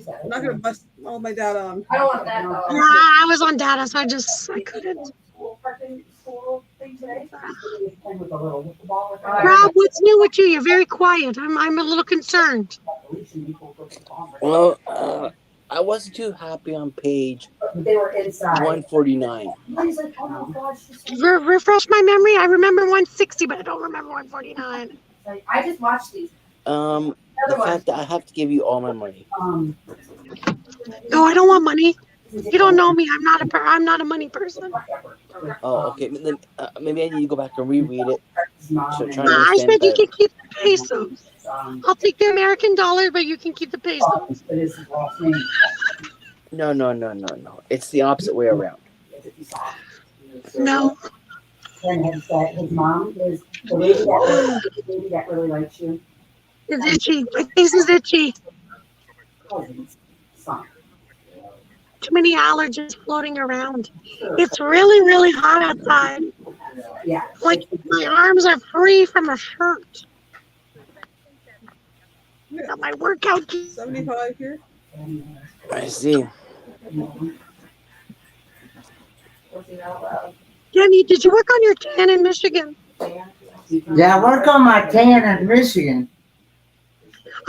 I'm not gonna bust all my data on. I don't want that though. Yeah, I was on data, so I couldn't. Rob, what's new with you? You're very quiet. I'm a little concerned. Well, I wasn't too happy on page They were inside. 149. Refresh my memory. I remember 160, but I don't remember 149. I just watched these. The fact that I have to give you all my money. No, I don't want money. You don't know me. I'm not a money person. Oh, okay. Then maybe I need to go back and reread it. So I said you can keep the pesos. I'll take the American dollar, but you can keep the pesos. No. It's the opposite way around. No. His mom is the lady that really likes you. It's itchy. My face is itchy. Too many allergens floating around. It's really, really hot outside. Yeah. Like my arms are free from a shirt. Got my workout. 75 here. I see. Jenny, did you work on your tan in Michigan? Yeah, I work on my tan in Michigan.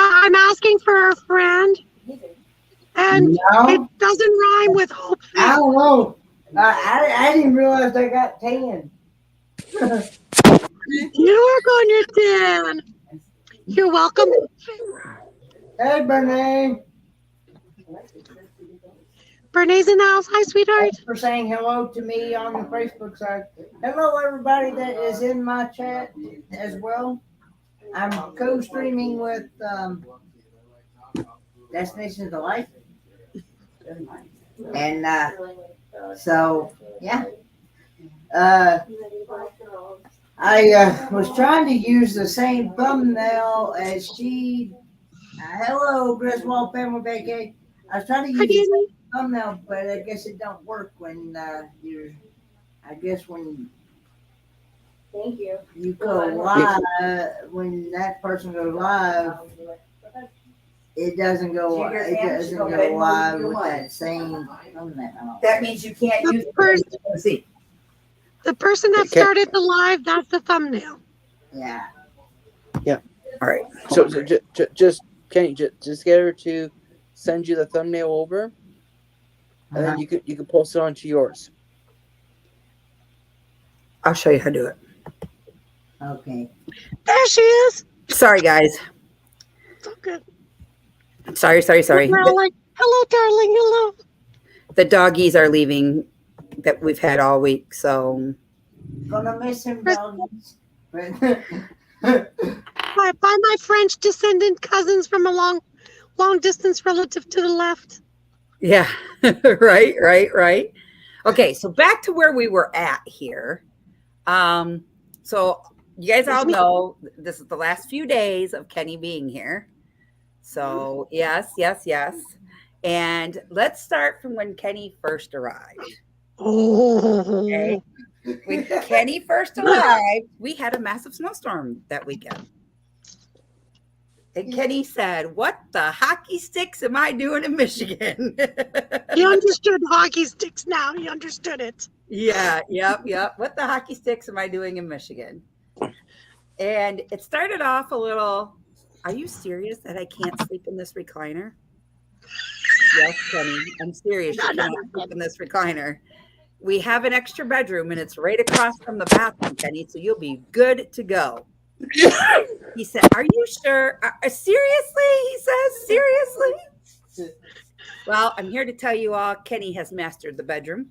I'm asking for a friend. And No. it doesn't rhyme with hope. I don't know. I didn't realize I got tan. You work on your tan. You're welcome. Hey, Bernie. Bernie's in the house. Hi, sweetheart. Thanks for saying hello to me on the Facebook side. Hello, everybody that is in my chat as well. I'm co-streaming with Destinations of Life. And so, yeah. I was trying to use the same thumbnail as she. Hello, Griswold Family Vacation. I was trying to use the same thumbnail, but I guess it don't work when you're. I guess when. Thank you. You go live, when that person goes live, it doesn't go. It doesn't go live with that same thumbnail. That means you can't use it. The person that started the live, that's the thumbnail. Yeah. Yeah. All right. So just Kenny, just get her to send you the thumbnail over, and then you can post it onto yours. I'll show you how to do it. Okay. There she is. Sorry, guys. It's all good. Sorry. We're all like, hello, darling. Hello. The doggies are leaving that we've had all week, so. Gonna miss him, doggies. By my French descendant cousins from a long distance relative to the left. Yeah. Right. Okay, so back to where we were at here. So you guys all know this is the last few days of Kenny being here. So yes. And let's start from when Kenny first arrived. Okay. When Kenny first arrived, we had a massive snowstorm that weekend. And Kenny said, "What the hockey sticks am I doing in Michigan?" He understood hockey sticks now. He understood it. Yeah. What the hockey sticks am I doing in Michigan? And it started off a little, are you serious that I can't sleep in this recliner? Yes, Kenny, I'm serious. You cannot sleep in this recliner. We have an extra bedroom and it's right across from the bathroom, Kenny, so you'll be good to go. He said, "Are you sure? Seriously?" He says, "Seriously?" Well, I'm here to tell you all, Kenny has mastered the bedroom.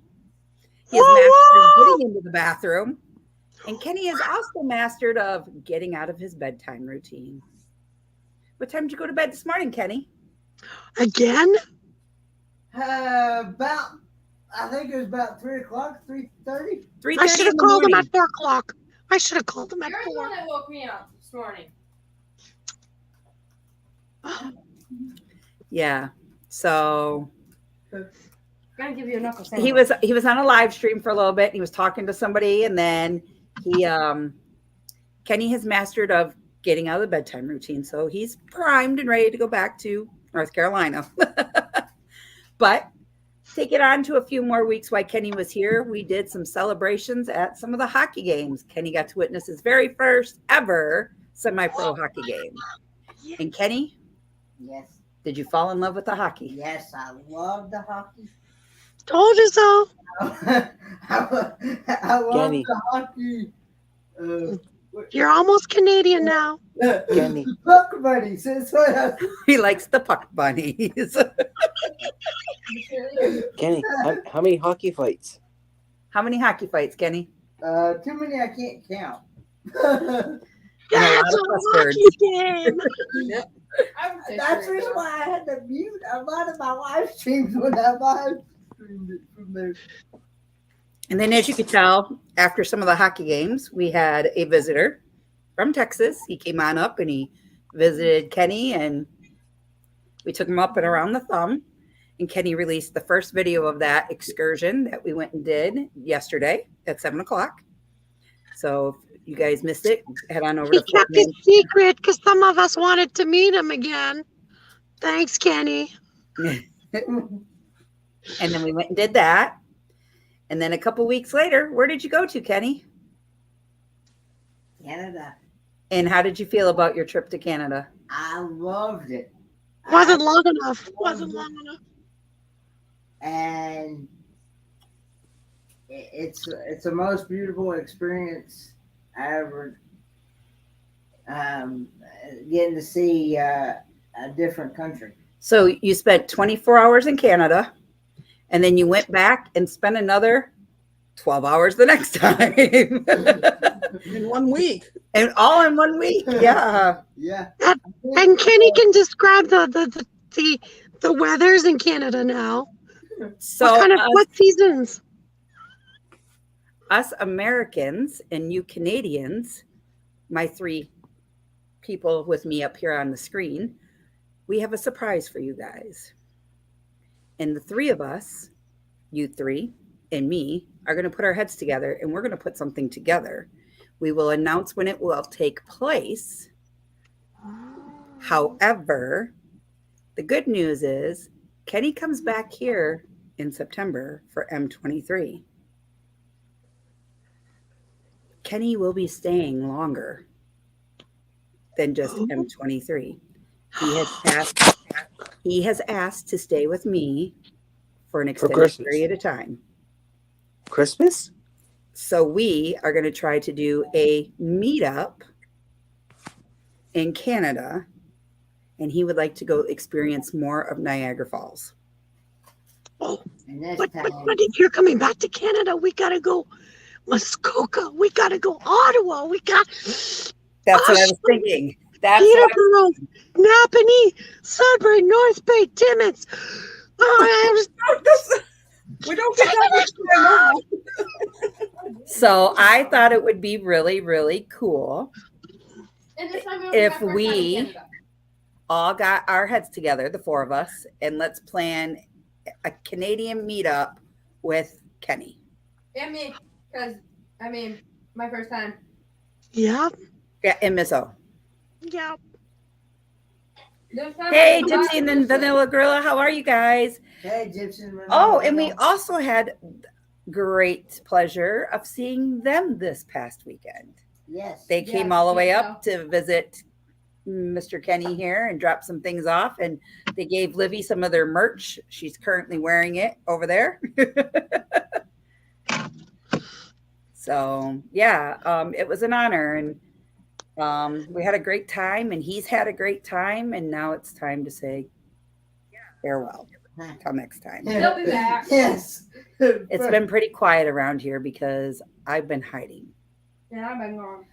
He has mastered getting into the bathroom. And Kenny has also mastered of getting out of his bedtime routine. What time did you go to bed this morning, Kenny? Again? I think it was about 3 o'clock, 3:30. 3:30. I should have called him at 4 o'clock. I should have called him at 4. You're the one that woke me up this morning. Yeah. So Gonna give you a knuckle he was on a live stream for a little bit. And he was talking to somebody, and then Kenny has mastered of getting out of the bedtime routine, so he's primed and ready to go back to North Carolina. But take it on to a few more weeks while Kenny was here. We did some celebrations at some of the hockey games. Kenny got to witness his very first ever semi-pro hockey game. And Kenny, Yes. did you fall in love with the hockey? Yes, I love the hockey. Told you so. I love Kenny. the hockey. You're almost Canadian now. Kenny. Puck buddies. That's what He likes the puck bunnies. Kenny, how many hockey fights? How many hockey fights, Kenny? too many I can't count. And a lot That's of a cuss words. hockey game. That's the reason why I had to mute a lot of my live streams when I live streamed it from there. And then, as you could tell, after some of the hockey games, we had a visitor from Texas. He came on up and he visited Kenny, and we took him up and around the thumb. And Kenny released the first video of that excursion that we went and did yesterday at 7 o'clock. So if you guys missed it, head on over He to kept Fordman. it secret because some of us wanted to meet him again. Thanks, Kenny. And then we went and did that. And then a couple weeks later, where did you go to, Kenny? Canada. And how did you feel about your trip to Canada? I loved it. Wasn't long enough. Wasn't long enough. And it's the most beautiful experience I ever getting to see a different country. So you spent 24 hours in Canada, and then you went back and spent another 12 hours the next time. In 1 week. And all in 1 week. Yeah. Yeah. And Kenny can describe the weathers in Canada now. So What seasons? us Americans and you Canadians, my 3 people with me up here on the screen, we have a surprise for you guys. And the 3 of us, you 3 and me, are going to put our heads together and we're going to put something together. We will announce when it will take place. However, the good news is Kenny comes back here in September for M23. Kenny will be staying longer than just M23. He has asked to stay with me for an extended Christmas. period of time. Christmas? So we are going to try to do a meetup in Canada, and he would like to go experience more of Niagara Falls. Oh, And this but time, if you're coming back to Canada, we gotta go Muskoka. We gotta go Ottawa. We got That's what I was thinking. That's Peterborough, Napanee, Sudbury, North Bay, Timmins. Oh, We don't get that much time. so I thought it would be really, really cool if we all got our heads together, the 4 of us, and let's plan a Canadian meetup with Kenny. And me, because, I mean, my first time. yeah, Yeah, and Miss O. yeah. This time Hey, I Gypsy forgot- and then Vanilla Gorilla, how are you guys? hey, Gypsy. Oh, and we also had great pleasure of seeing them this past weekend. Yes. They came Yes, all the way yeah. up to visit Mr. Kenny here and drop some things off, and they gave Livy some of their merch. She's currently wearing it over there. So yeah, it was an honor, and we had a great time, and he's had a great time, and now it's time to say farewell. Till next time. He'll be back. Yes. It's been pretty quiet around here because I've been hiding Yeah, I've been gone.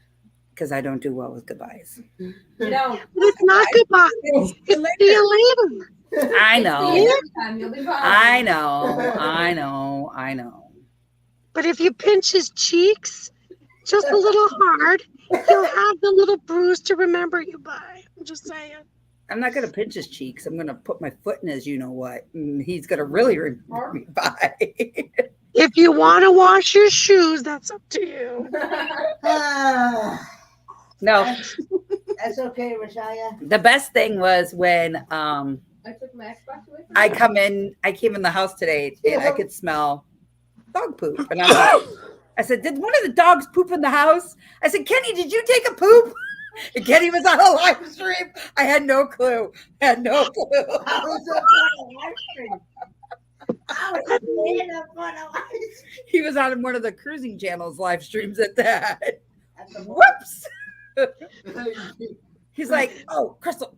because I don't do well with goodbyes. You don't. It's not goodbye. It's see you later. I See know. you next time. You'll be fine. I know. But if you pinch his cheeks just a little hard, he'll have the little bruise to remember you by. I'm just saying. I'm not going to pinch his cheeks. I'm going to put my foot in his, you know what, and he's going to really remember me by. If you want to wash your shoes, that's up to you. No, That's okay, Rashaya. the best thing was when I took my Xbox away from I her. came in the house today and I could smell dog poop. And I said, did one of the dogs poop in the house? I said, Kenny, did you take a poop? And Kenny was on a live stream. I had no clue. I was up on a live stream. I was laying up on a live stream. He was on one of the cruising channels live streams at that. At the Whoops. He's like, oh, Crystal.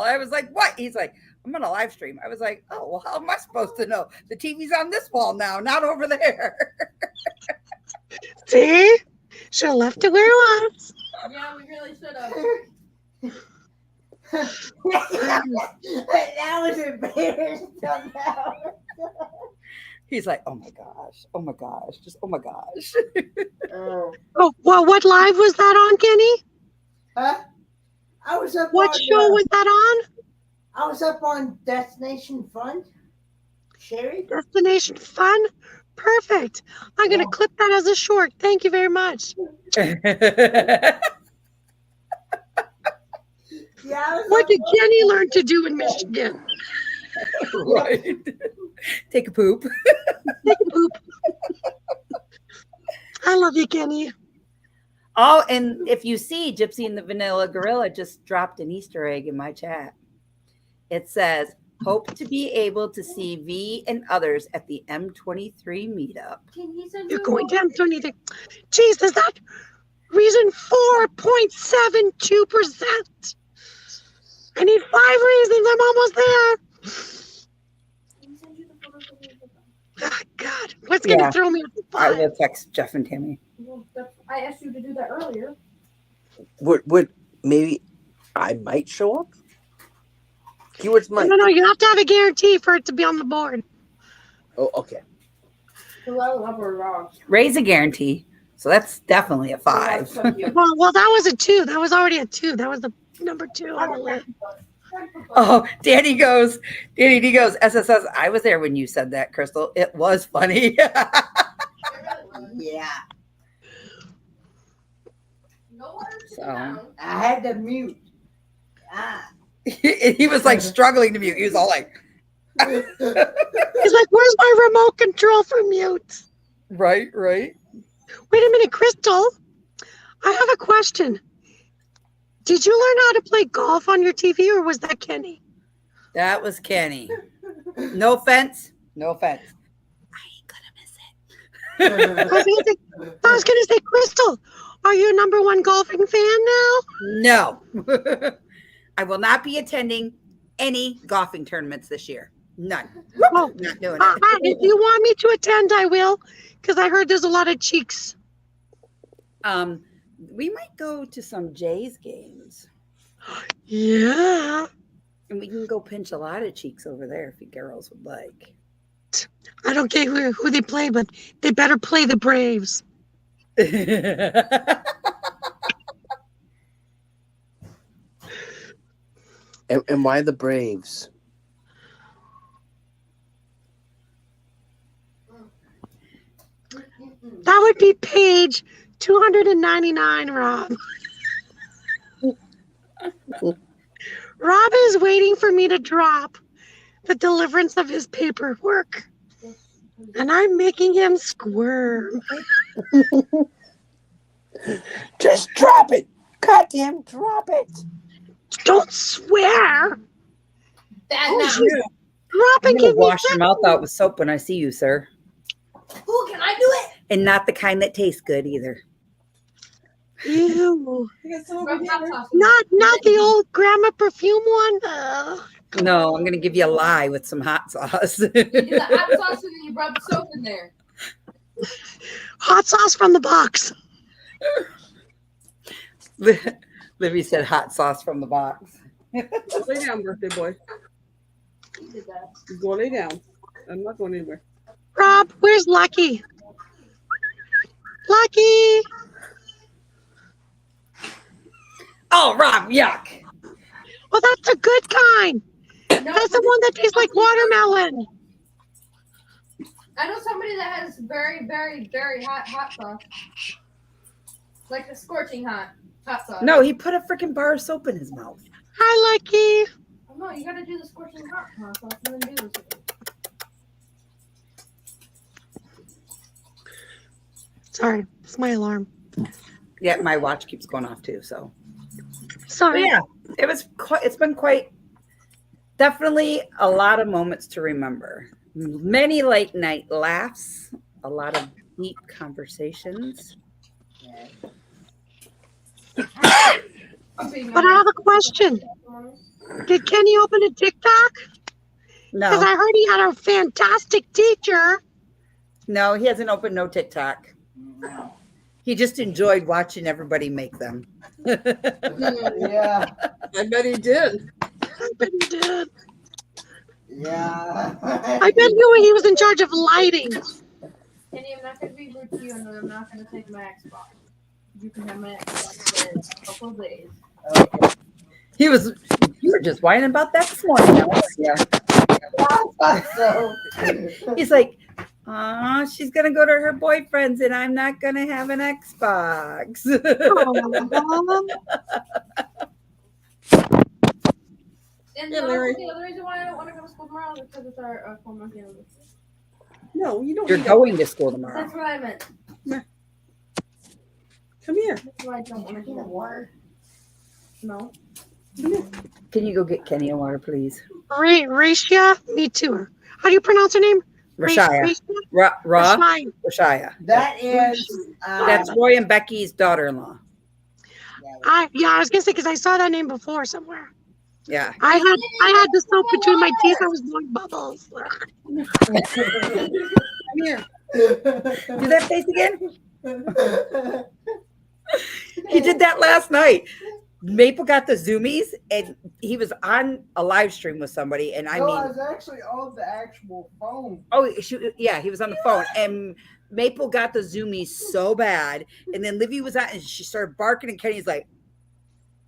I was like, what? He's like, I'm on a live stream. I was like, oh, well, how am I supposed to know? The TV's on this wall now, not over there. See? Should have left it where it was. Yeah, we really should have. That was embarrassing. He's like, oh my gosh, just oh my gosh. Oh. Oh, well, what live was that on, Kenny? Huh? I was up What on, show was that on? I was up on Destination Fun. Sherry? Destination Fun? Perfect. I'm going to clip that as a short. Thank you very much. Yeah, I was What up did on- Kenny learn to do in Michigan? Right. Take a poop. Take a poop. I love you, Kenny. Oh, and if you see, Gypsy and the Vanilla Gorilla just dropped an Easter egg in my chat. It says, hope to be able to see V and others at the M23 meetup. Can he send You're you going more? down to anything. Jeez, is that reason 4.72%? I need 5 reasons. I'm almost there. Can he send you the photos of your book? Oh, God, what's going to throw me off the I five? will text Jeff and Tammy. Well, I asked you to do that earlier. Would maybe I might show up? Keywords might. No, you have to have a guarantee for it to be on the board. Oh, okay. Hello, love or wrong. Raise a guarantee. So that's definitely a 5. So cute. Well, that was a 2. That was already a 2. That was the number 2 on the list. Oh, Danny goes, SSS, I was there when you said that, Crystal. It was funny. Yeah. No one sit So. down. I had to mute. Ah. He was like struggling to mute. He was all like, He's like, where's my remote control for mute? right. Wait a minute, Crystal. I have a question. Did you learn how to play golf on your TV, or was that Kenny? That was Kenny. No offense. I ain't gonna miss it. I was gonna say, Crystal, are you a number 1 golfing fan now? No. I will not be attending any golfing tournaments this year. None. Oh, Not doing it. if you want me to attend, I will, because I heard there's a lot of cheeks. We might go to some Jays games. Yeah. And we can go pinch a lot of cheeks over there if you girls would like. I don't care who they play, but they better play the Braves. And why the Braves? That would be page 299, Rob. Rob is waiting for me to drop the deliverance of his paperwork. And I'm making him squirm. Just drop it. Goddamn, drop it. Don't swear. That Oh, now. jeez. Drop I'm and gonna give me wash your mouth out with soap when I see you, sir. Ooh, can I do it? And not the kind that tastes good either. Ew. You got some over Rub hot here? sauce. Not the old grandma perfume one. Ugh. No, I'm gonna give you a lie with some hot sauce. You do the hot sauce and then you rub soap in there. Hot sauce from the box. Libby said hot sauce from the box. Lay down, birthday boy. You did that. Go lay down. I'm not going anywhere. Rob, where's Lucky? Lucky. Oh, Rob, yuck. Well, that's a good kind. No, That's the one that tastes like watermelon. I know somebody that has very, very, very hot sauce. Like a scorching hot sauce. No, he put a freaking bar of soap in his mouth. Hi, Lucky. I'm No, you gotta do the scorching hot process and then do this again. Sorry, it's my alarm. Yeah, my watch keeps going off too. So Sorry. yeah, it's been quite definitely a lot of moments to remember. Many late night laughs, a lot of deep conversations. But I have a question. Did Kenny open a TikTok? Because No, I heard he had a fantastic teacher. no, he hasn't opened no TikTok. He just enjoyed watching everybody make them. Yeah, I bet he did. I bet he did. yeah. I bet he was in charge of lighting. Kenny, I'm not gonna be rude to you, and I'm not gonna take my Xbox. You can have my Xbox for a couple of days. Okay. You were just whining about that this morning. Yeah. I thought so. He's like, she's gonna go to her boyfriend's and I'm not gonna have an Xbox. Aw. And Yeah, Larry. the other reason why I don't want to go to school tomorrow is because it's our 4-month anniversary. No, you don't. You're need going to school tomorrow. That's what I meant. to come here. That's why I don't want to Drinking the go. water. No. Can you go get Kenny a water, please? Raisha, me too. How do you pronounce her name? Rashaya. Rashaya? Rashaya. Rashaya. That is. That's Roy and Becky's daughter-in-law. I was gonna say because I saw that name before somewhere. Yeah. I had the soap between my teeth. I was blowing bubbles. Come here. Do that face again. He did that last night. Maple got the zoomies, and he was on a live stream with somebody, and I was actually on the actual phone. he was on the phone, and Maple got the zoomies so bad, and then Livy was out, and she started barking, and Kenny's like,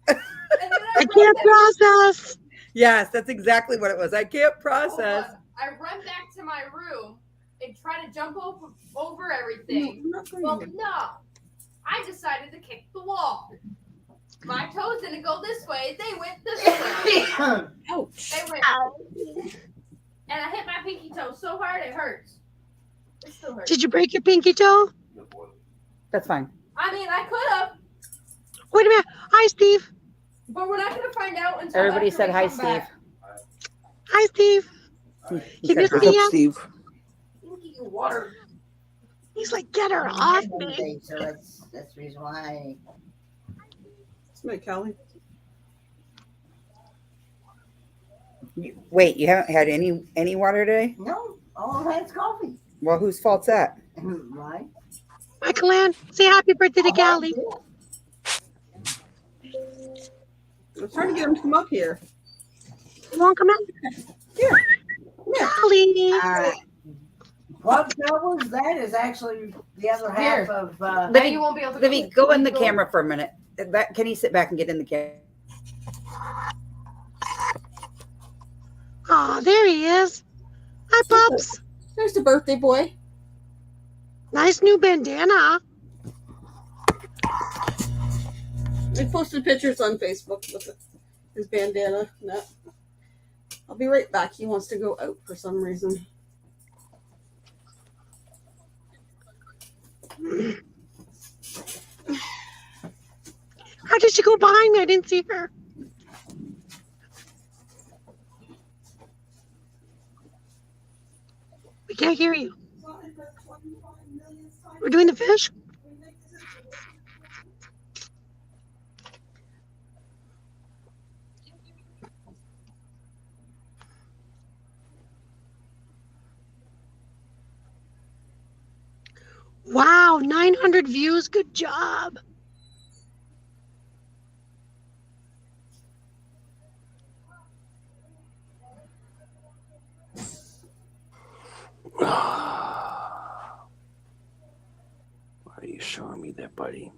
I can't process. yes, that's exactly what it was. I can't process. I run back to my room and try to jump over everything. Well, no. I decided to kick the wall. My toes didn't go this way. They went this way. Ouch. They went. And I hit my pinky toe so hard it hurts. It still hurts. Did you break your pinky toe? That's fine. I mean, I could have, Wait a minute. Hi, Steve. but we're not going to find out until Everybody after said we hi, come Steve. back. Hi, Steve. You miss What's me up, yet? Steve? Pinky water. He's like, get her off me. Okay, so that's the reason why. It's my Kelly. Wait, you haven't had any water today? No, all I had is coffee. Well, whose fault's that? Right. Michael Ann, say happy birthday to Callie. I was trying to get him to come up here. You won't come out? Here. Callie. What was that is actually the other half of. Now you won't be able to Livy, go in the camera for a minute. Can you sit back and get in the camera? Oh, there he is. Hi, Pups. There's the birthday boy. Nice new bandana. I posted pictures on Facebook with his bandana. No. I'll be right back. He wants to go out for some reason. How did she go behind me? I didn't see her. We can't hear you. We're doing the fish? Wow, 900 views. Good job. Why are you showing me that, buddy?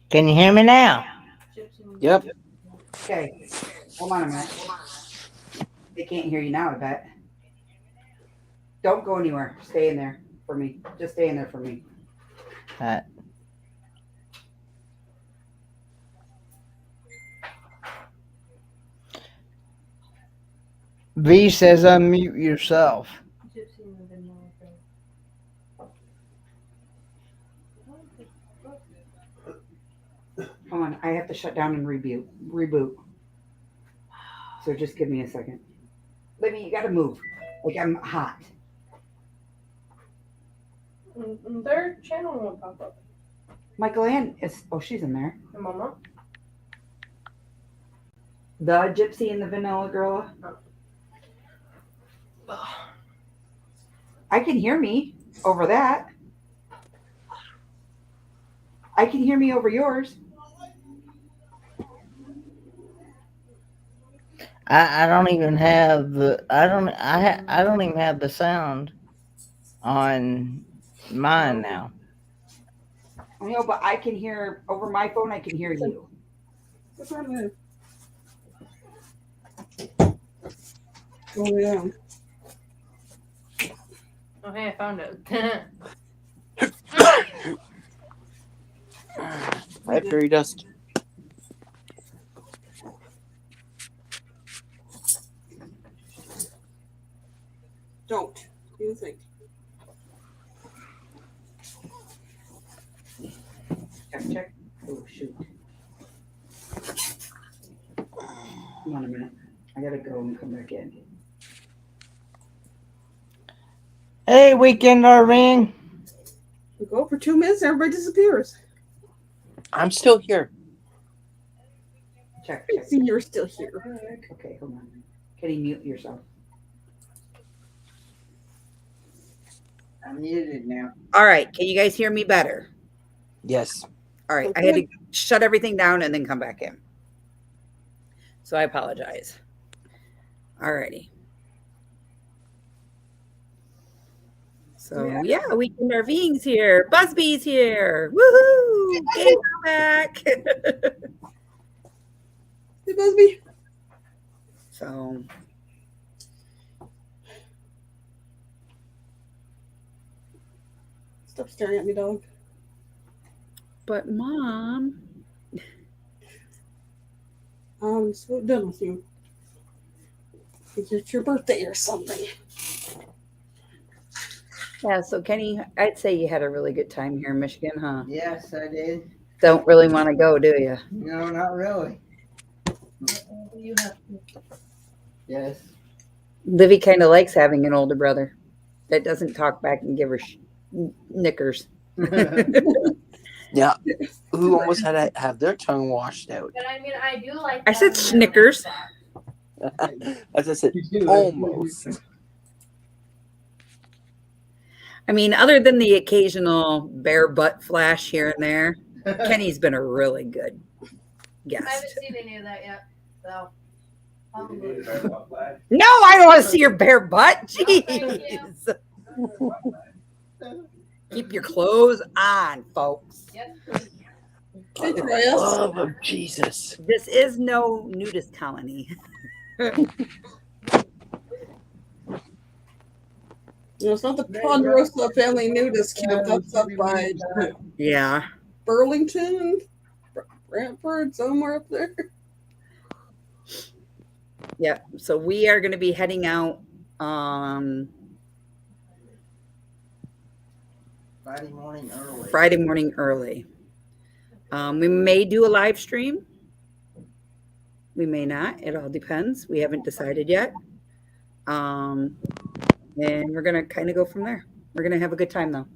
Can you hear me now? Yep. Okay. Hold on a minute. They can't hear you now, I bet. Don't go anywhere. Stay in there for me. Just stay in there for me. V says unmute yourself. Hold on. I have to shut down and reboot. So just give me a second. Libby, you gotta move. Like I'm hot. Their channel won't pop up. Michael Ann is she's in there. And Mama? The Gypsy and the Vanilla Girl. I can hear me over that. I can hear me over yours. I don't even have the I don't even have the sound on mine now. I know, but I can hear over my phone. I can hear you. What's wrong with him? Oh, yeah. Oh, hey, I found it. I have fairy dust. Don't. What do you think? Check. Oh, shoot. Hold on a minute. I gotta go and come back in. Hey, Weekend Irving. We go for 2 minutes, everybody disappears. I'm still here. Check. I see you're still here. Okay, hold on. Can you mute yourself? I'm muted now. All right. Can you guys hear me better? Yes. All right. I had to shut everything down and then come back in. So I apologize. All righty. So yeah, Weekend RVing's here. Busby's here. Woohoo! Gabe's back. Hey, Busby. So Stop staring at me, dog. but Mom. I'm so done with you. I think it's your birthday or something. Yeah, so Kenny, I'd say you had a really good time here in Michigan, huh? Yes, I did. Don't really want to go, do you? No, not really. Yes. Livy kind of likes having an older brother that doesn't talk back and give her knickers. Yeah. Who almost had to have their tongue washed out. But I mean, I do like. I said Snickers. As I said, almost. I mean, other than the occasional bare butt flash here and there, Kenny's been a really good I guest. haven't seen any of that yet. So. No, I don't want to see your bare butt. Thank Jeez. Keep your clothes on, folks. Yep. Hey, For the Troyus. love of Jesus. This is no nudist colony. No, it's not the Ponderosa Family Nudist Camp. That's up by Yeah. Burlington, Brantford, somewhere up there. Yeah. So we are going to be heading out Friday morning early. Friday morning early. We may do a live stream. We may not. It all depends. We haven't decided yet. And we're going to kind of go from there. We're going to have a good time, though.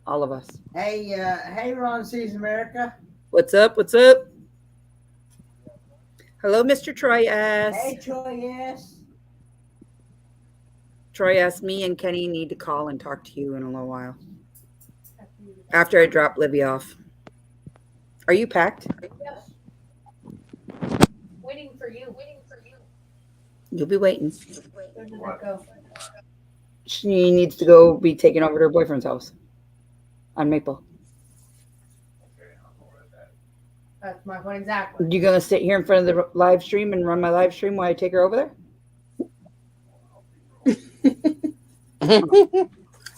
All of us. Hey, Ron Sees America. What's up? What's up? Hello, Mr. Troy S. Hey, Troy, yes. Troy S. Me and Kenny need to call and talk to you in a little while. After I drop Livy off. Are you packed? Yes. Waiting for you. You'll be waiting. Where did it go? She needs to go be taken over to her boyfriend's house on Maple. That's my point exactly. You gonna sit here in front of the live stream and run my live stream while I take her over there?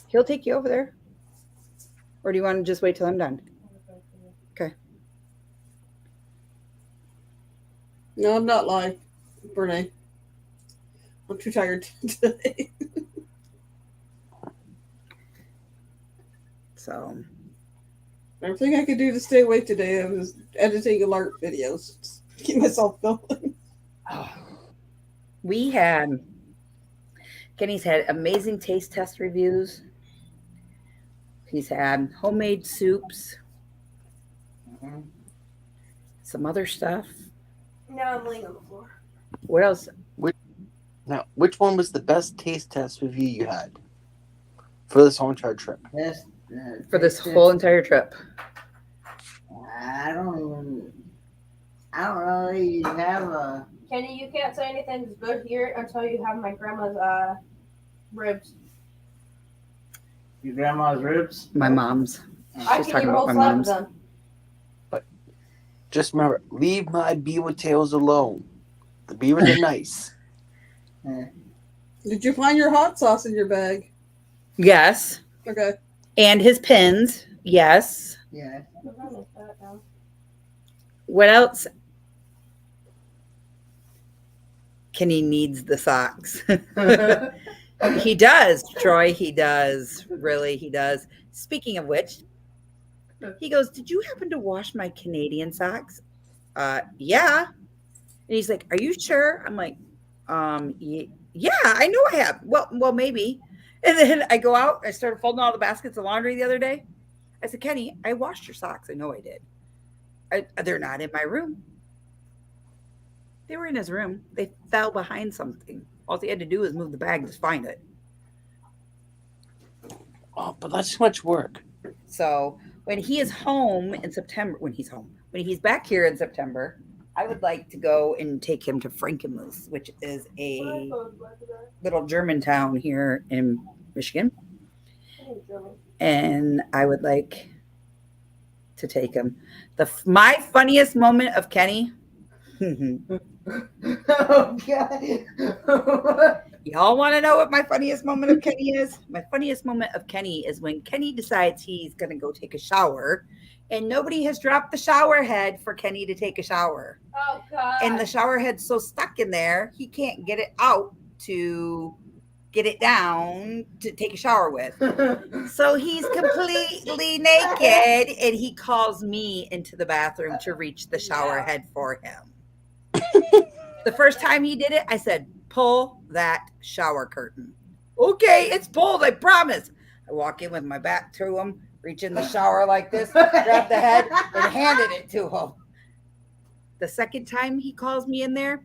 He'll take you over there. Or do you want to just wait till I'm done? Okay. No, I'm not live, Brene. I'm too tired today. So Everything I could do to stay awake today, I was editing alert videos. Just keep myself going. Kenny's had amazing taste test reviews. He's had homemade soups. Some other stuff. Now I'm laying on the floor. What else? Now, which one was the best taste test review you had for this whole entire trip? That's, For this whole entire trip. I don't really have a. Kenny, you can't say anything's good here until you have my grandma's ribs. Your grandma's ribs? My mom's. I She's can talking eat a about whole my slab of mom's. them. Just remember, leave my beaver tails alone. The beavers are nice. Did you find your hot sauce in your bag? Yes. Okay. And his pins. Yes. Yeah. What else? Kenny needs the socks. He does, Troy. He does. Really, he does. Speaking of which, he goes, "Did you happen to wash my Canadian socks?" Yeah. And he's like, "Are you sure?" I'm like, yeah, I know I have. Well, maybe. And then I go out. I started folding all the baskets of laundry the other day. I said, "Kenny, I washed your socks. I know I did. They're not in my room." They were in his room. They fell behind something. All he had to do was move the bag to find it. Oh, but that's too much work. So when he is home in September, when he's back here in September, I would like to go and take him to Frankenmuth, which is a little German town here in Michigan. And I would like to take him. My funniest moment of Kenny. Oh, God. Y'all want to know what my funniest moment of Kenny is? My funniest moment of Kenny is when Kenny decides he's going to go take a shower and nobody has dropped the shower head for Kenny to take a shower. Oh, God. And the shower head's so stuck in there, he can't get it out to get it down to take a shower with. So he's completely naked and he calls me into the bathroom to reach the shower head for him. The first time he did it, I said, "Pull that shower curtain." "Okay, it's pulled, I promise." I walk in with my back to him, reach in the shower like this, grab the head, and handed it to him. The second time he calls me in there,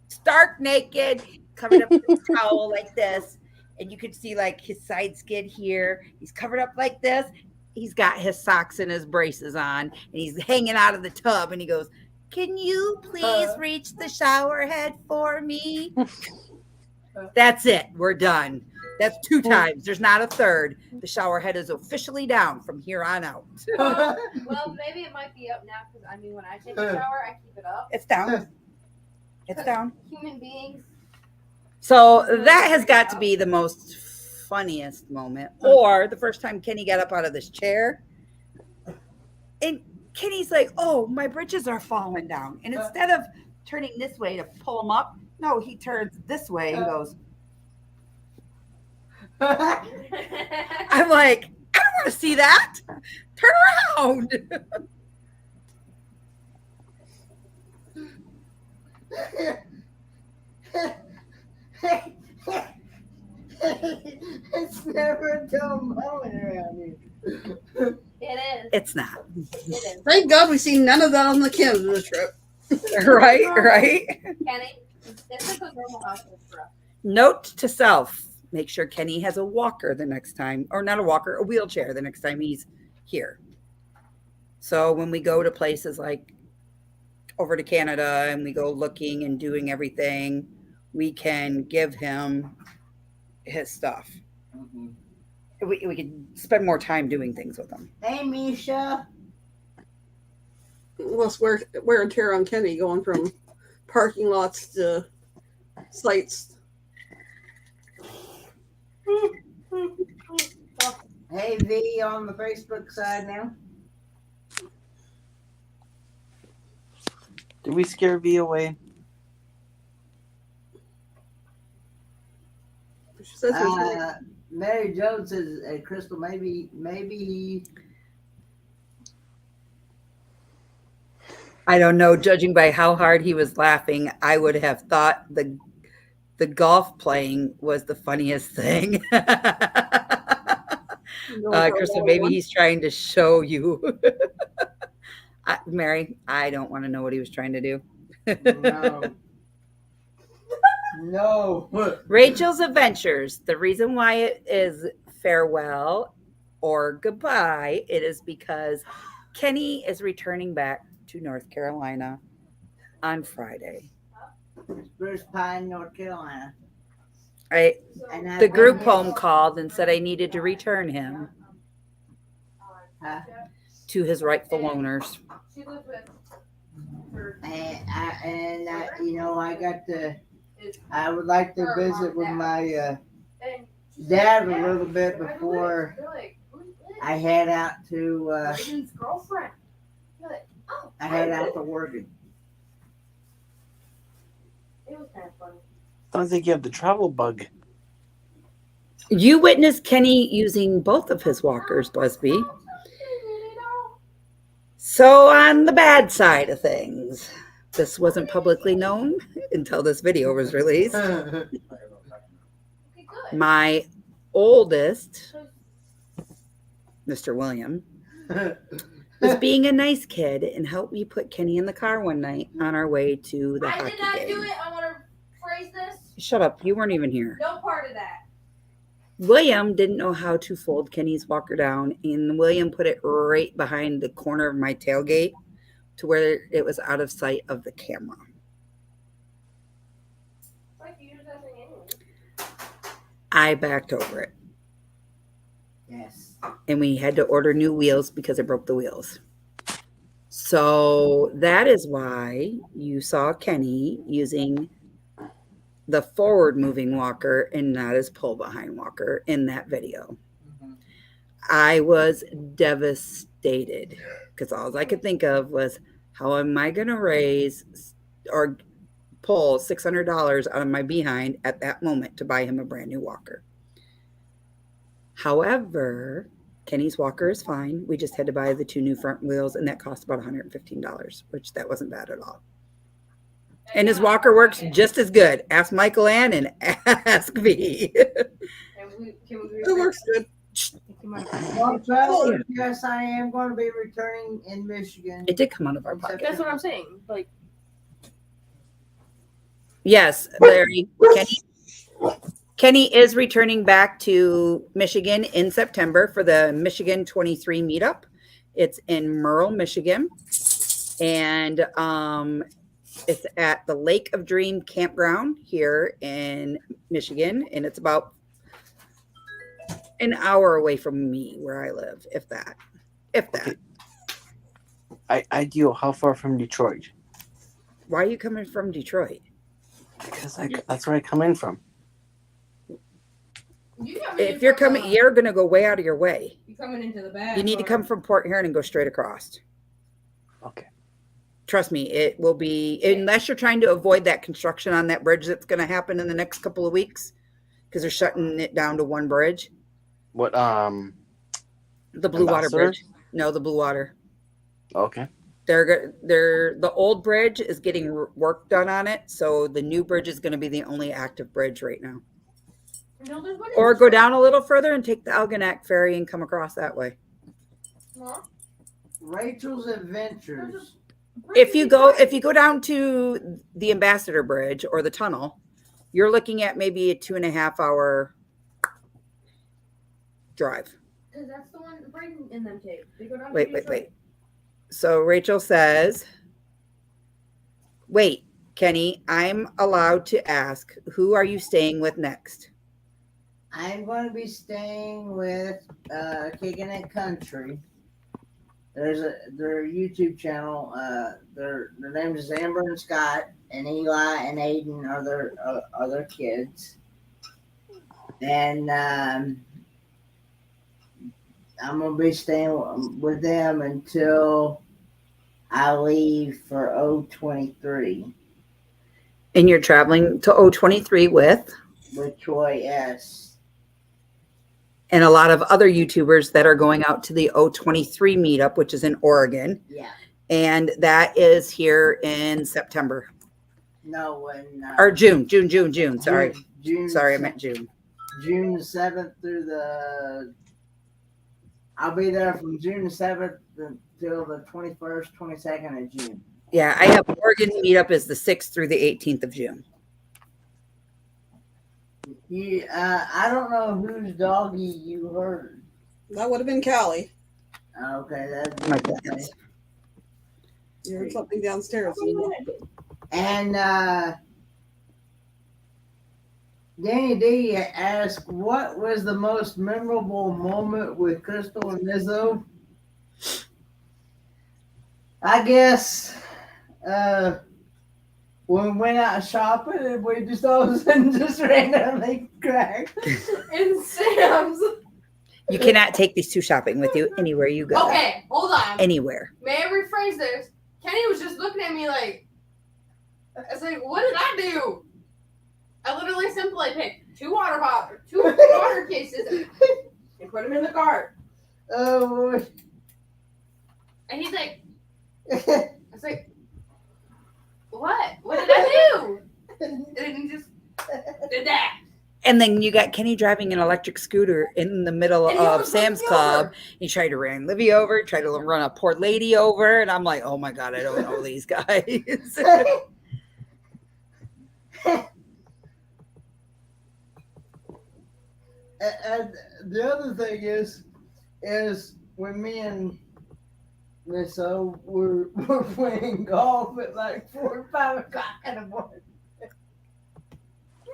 stark naked, covered up with a towel like this, and you could see like his side skid here. He's covered up like this. He's got his socks and his braces on, and he's hanging out of the tub, and he goes, "Can you please reach the shower head for me?" That's it. We're done. That's 2 times. There's not a third. The shower head is officially down from here on out. Well, maybe it might be up now because when I take a shower, I keep it up. It's down. It's down. Human beings. So that has got to be the most funniest moment. Or the first time Kenny got up out of this chair and Kenny's like, "Oh, my britches are falling down." And instead of turning this way to pull them up, no, he turns this way and goes. I'm like, "I don't want to see that. Turn around." It's never a dull moment around here. It is. It's not. It is. Thank God we see none of that on the Kims this trip. Right. Kenny, this is a normal household for us. Note to self: make sure Kenny has a walker the next time, or not a walker, a wheelchair the next time he's here. So when we go to places like over to Canada and we go looking and doing everything, we can give him his stuff. Mm-hmm. We could spend more time doing things with him. Hey, Misha. less wear and tear on Kenny going from parking lots to sites. Hey, V on the Facebook side now. Did we scare V away? She says there's Mary Jones says, Crystal, maybe. I don't know. Judging by how hard he was laughing, I would have thought the golf playing was the funniest thing. Crystal, maybe he's trying to show you. Mary, I don't want to know what he was trying to do. No. Rachel's Adventures. The reason why it is farewell or goodbye, it is because Kenny is returning back to North Carolina on Friday. Spruce Pine, North Carolina. The group home called and said I needed to return him to his rightful owners. I would like to visit with my dad a little bit before I head out to Oregon. It was kind of fun. Sounds like you have the travel bug. You witnessed Kenny using both of his walkers, Busby. So on the bad side of things, this wasn't publicly known until this video was released. My oldest, Mr. William, was being a nice kid and helped me put Kenny in the car one night on our way to the hockey I did not game. do it. I want to phrase this. Shut up. You weren't even here. No part of that. William didn't know how to fold Kenny's walker down, and William put it right behind the corner of my tailgate to where it was out of sight of the camera. Like you use that thing anyway. I backed over it. Yes. And we had to order new wheels because it broke the wheels. So that is why you saw Kenny using the forward moving walker and not his pull behind walker in that video. I was devastated because all I could think of was, how am I going to raise or pull $600 out of my behind at that moment to buy him a brand new walker? However, Kenny's walker is fine. We just had to buy the 2 new front wheels, and that cost about $115, which that wasn't bad at all. And his walker works just as good. Ask Michael Ann and ask me. It works good. Well, yes, I am going to be returning in Michigan. It did come out of our pocket. That's what I'm saying. Like, Yes, Larry. Kenny is returning back to Michigan in September for the Michigan 23 meetup. It's in Merle, Michigan. And it's at the Lake of Dream campground here in Michigan. And it's about an hour away from me where I live, if that. Ideal, how far from Detroit? Why are you coming from Detroit? Because that's where I come in from. If you're coming, you're going to go way out of your way. you're coming into the bag. You need to come from Port Huron and go straight across. Okay. Trust me, it will be, unless you're trying to avoid that construction on that bridge that's going to happen in the next couple of weeks, because they're shutting it down to one bridge. What, The Blue Water Ambassador? Bridge. No, the Blue Water. Okay. The old bridge is getting work done on it, so the new bridge is going to be the only active bridge right now. No, there's one in Or go down a little further and take the Algonac ferry and come across that way. Mom? Rachel's Adventures. If you go down to the Ambassador Bridge or the tunnel, you're looking at maybe a 2.5 hour drive. Because that's the one Braden and them take. They go down to Wait. Detroit. So Rachel says, wait, Kenny, I'm allowed to ask, who are you staying with next? I'm going to be staying with Kicking It Country. their YouTube channel. Their names is Amber and Scott, and Eli and Aiden are their kids. And I'm gonna be staying with them until I leave for 023 And you're traveling to 023 with Troy S. and a lot of other YouTubers that are going out to the 023 meetup, which is in Oregon. Yeah. And that is here in September. No, when Or June. Sorry. June. Sorry, I meant June. June the 7th through the. I'll be there from June the 7th until the 21st, 22nd of June. Yeah, I have Oregon meetup is the 6th through the 18th of June. I don't know whose doggy you heard. That would have been Callie. Okay, that's My goodness. You heard something downstairs. And Danny D asked, what was the most memorable moment with Crystal and Izzo? I guess when we went out shopping and we just all of a sudden just randomly cracked. In Sam's. You cannot take these two shopping with you anywhere you go. Okay, hold on. Anywhere. May I rephrase this? Kenny was just looking at me like, I was like, what did I do? I literally simply picked two water cases and put them in the cart. Oh, And he's like, I was like, what? What did I do? And he just did that. And then you got Kenny driving an electric scooter in the middle And he of almost Sam's runs me over. Club. He tried to run Livy over, tried to run a poor lady over. And I'm like, oh my God, I don't know these guys. and the other thing is when me and Miss O were playing golf at like 4 or 5 o'clock in the morning.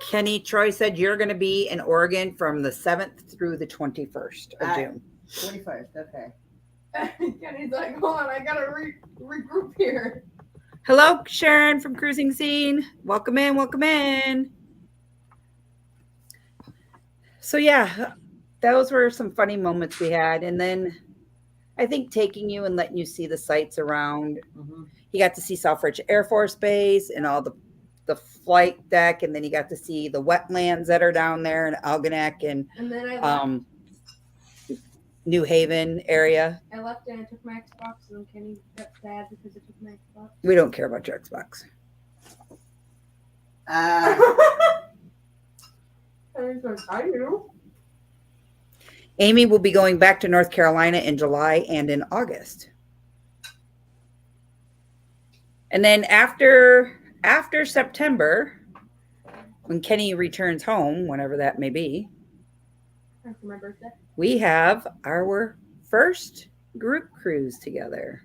Kenny, Troy said you're going to be in Oregon from the 7th through the 21st of June. 21st, okay. Kenny's like, hold on, I gotta regroup here. Hello, Sharon from Cruising Scene. Welcome in, welcome in. So yeah, those were some funny moments we had. And then I think taking you and letting you see the sights around. Mm-hmm. You got to see Selfridge Air Force Base and all the flight deck, and then you got to see the wetlands that are down there in Algonac and And then I New Haven area. left and I took my Xbox, and then Kenny got sad because I took my Xbox. We don't care about your Xbox. Kenny's like, I do. Amy will be going back to North Carolina in July and in August. And then after September, when Kenny returns home, whenever that may be, After my birthday. we have our first group cruise together.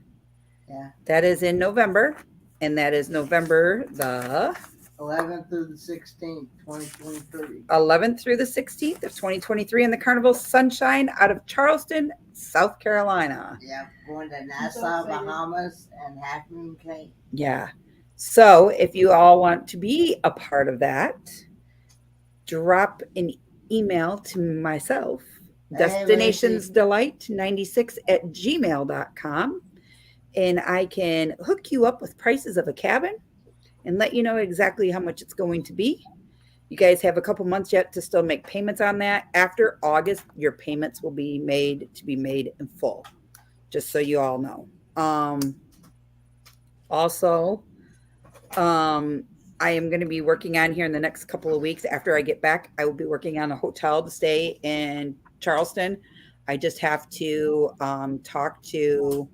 Yeah. That is in November, and that is November the 11th through the 16th, 2023. 11th through the 16th of 2023 in the Carnival Sunshine out of Charleston, South Carolina. Yeah, going to Nassau, Bahamas, and Half Moon Cay. Yeah. So if you all want to be a part of that, drop an email to myself, destinationsdelight96@gmail.com, and I can hook you up with prices of a cabin and let you know exactly how much it's going to be. You guys have a couple months yet to still make payments on that. After August, your payments will be made in full, just so you all know. Also, I am going to be working on here in the next couple of weeks. After I get back, I will be working on a hotel to stay in Charleston. I just have to talk to